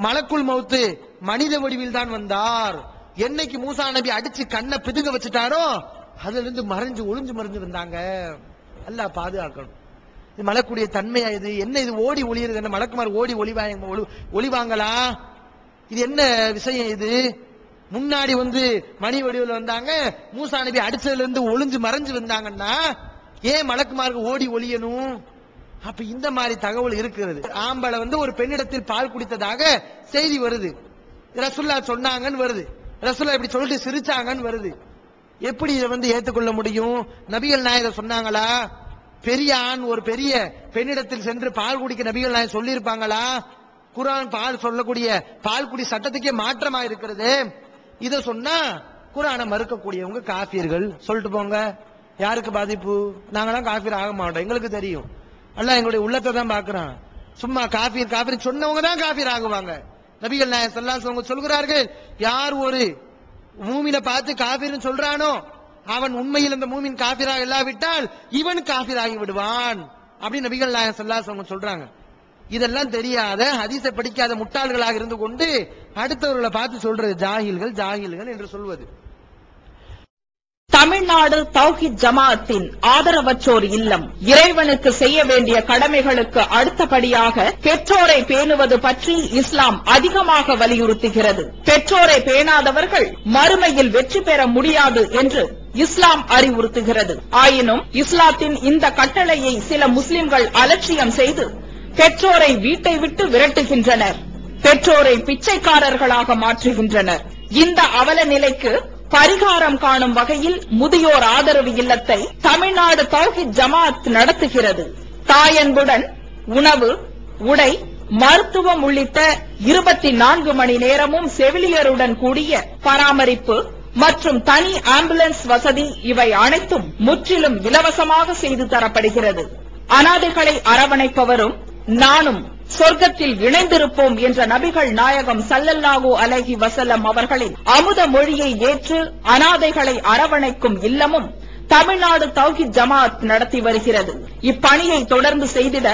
மலக்குல் மௌத் மனித வடிவில் தான் வந்தார். என்னைக்கு மூசா நபி அடிச்சு கண்ணை பிதுங்க வச்சுட்டாரோ அதுல இருந்து மறைஞ்சு ஒளிஞ்சு மறைஞ்சு வந்தாங்க. அல்லாஹ் பாதுகாக்கணும். இது மலக்குடைய தன்மையா? இது என்ன? இது ஓடி ஒளியுறது என்ன? மலக்குமார் ஓடி ஒளிவாங்களா? இது என்ன விஷயம்? இது முன்னாடி வந்து மணி வடிவில் வந்தாங்க, மூசா நபி அடிச்சதுல இருந்து ஒளிஞ்சு மறைஞ்சு வந்தாங்கன்னா ஏன் மலக்குமாருக்கு ஓடி ஒளியணும்? அப்ப இந்த மாதிரி தகவல் இருக்கிறது. ஆம்பளை வந்து ஒரு பெண்ணிடத்தில் பால் குடித்ததாக செய்தி வருது, ரசூலுல்லாஹ் சொன்னாங்கன்னு வருது, ரசூலுல்லாஹ் இப்படி சொல்லிட்டு சிரிச்சாங்கன்னு வருது. எப்படி இதை வந்து ஏற்றுக்கொள்ள முடியும்? நபிகள் நாயகம் சொன்னாங்களா? பெரிய ஆண் ஒரு பெரிய பெண்ணிடத்தில் சென்று பால் குடிக்க நபிகள் நாயகம் சொல்லி இருப்பாங்களா? குர்ஆன் பால் சொல்லக்கூடிய பால் குடி சட்டத்துக்கே மாற்றமா இருக்கிறது. இத சொன்னா குர்ஆனை மறுக்கக்கூடியவங்க காஃபிர்கள். சொல்லிட்டு போங்க, யாருக்கு பாதிப்பு? நாங்களாம் காஃபிர் ஆக மாட்டோம், எங்களுக்கு தெரியும். அல்லாஹ் எங்களுடைய உள்ளத்தை தான் பாக்குறான். சும்மா காஃபிர் சொன்னவங்க தான் காஃபிர் ஆகுவாங்க. நபிகள் நாயகம் ஸல்லல்லாஹு அலைஹி வஸல்லம் சொல்கிறார்கள், யார் ஒரு மூமினை பார்த்து காஃபிர்னு சொல்றானோ அவன் உண்மையில் அந்த மூமின் காஃபிராக இல்லாவிட்டால் இவன் காஃபிராகி விடுவான் அப்படி நபிகள் நாயகம் ஸல்லல்லாஹு அலைஹி வஸல்லம் சொல்றாங்க. இதெல்லாம் தெரியாத ஹதீஸை படிக்காத முட்டாள்களாக இருந்து கொண்டு அடுத்தவர்களை பார்த்து சொல்றது ஜாகில்கள் என்று சொல்வது. தமிழ்நாடு தௌஹீத் ஜமாஅத்தின் ஆதரவற்றோர் இல்லம் இறைவனுக்கு செய்ய வேண்டிய கடமைகளுக்கு அடுத்தபடியாக பெற்றோரை பேணுவது பற்றி இஸ்லாம் அதிகமாக வலியுறுத்துகிறது. பெற்றோரை பேணாதவர்கள் மறுமையில் வெற்றி பெற முடியாது என்று இஸ்லாம் அறிவுறுத்துகிறது. ஆயினும் இஸ்லாத்தின் இந்த கட்டளையை சில முஸ்லிம்கள் அலட்சியம் செய்து பெற்றோரை வீட்டை விட்டு விரட்டுகின்றனர், பெற்றோரை பிச்சைக்காரர்களாக மாற்றுகின்றனர். இந்த அவல நிலைக்கு பரிகாரம் காணும் வகையில் முதியோர் ஆதரவு இல்லத்தை தமிழ்நாடு தௌஹீத் ஜமாஅத் நடத்துகிறது. தாயன்புடன் உணவு, உடை, மருத்துவம் உள்ளிட்ட 24 மணி நேரமும் செவிலியருடன் கூடிய பராமரிப்பு மற்றும் தனி ஆம்புலன்ஸ் வசதி இவை அனைத்தும் முற்றிலும் இலவசமாக செய்து தரப்படுகிறது. அனாதைகளை அரவணைப்பவரும் நானும் சொர்க்கத்தில் இணைந்திருப்போம் என்ற நபிகள் நாயகம் ஸல்லல்லாஹு அலைஹி வஸல்லம் அவர்களின் அமுத மொழியை ஏற்று அனாதைகளை அரவணைக்கும் இல்லமும் தமிழ்நாடு தௌஹீத் ஜமாஅத் நடத்தி வருகிறது. இப்பணியை தொடர்ந்து செய்திட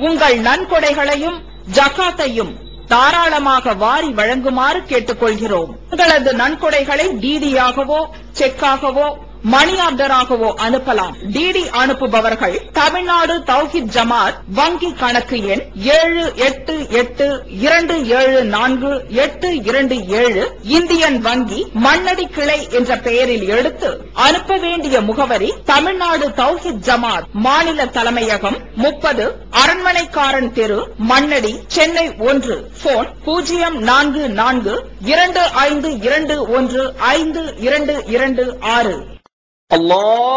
உங்கள் நன்கொடைகளையும் ஜகாத்தையும் தாராளமாக வாரி வழங்குமாறு கேட்டுக்கொள்கிறோம். உங்களது நன்கொடைகளை டிடியாகவோ செக்காகவோ மணி ஆர்டராகவோ அனுப்பலாம். டிடி அனுப்புபவர்கள் தமிழ்நாடு தௌஹீத் ஜமாஅத் வங்கி கணக்கு எண் 7882748227 இந்தியன் வங்கி மண்ணடி கிளை என்ற பெயரில் எடுத்து அனுப்ப வேண்டிய முகவரி தமிழ்நாடு தௌஹீத் ஜமாஅத் மாநில தலைமையகம் 30 அரண்மனைக்காரன் தெரு மண்ணடி சென்னை 1. போன் 044252152226. الله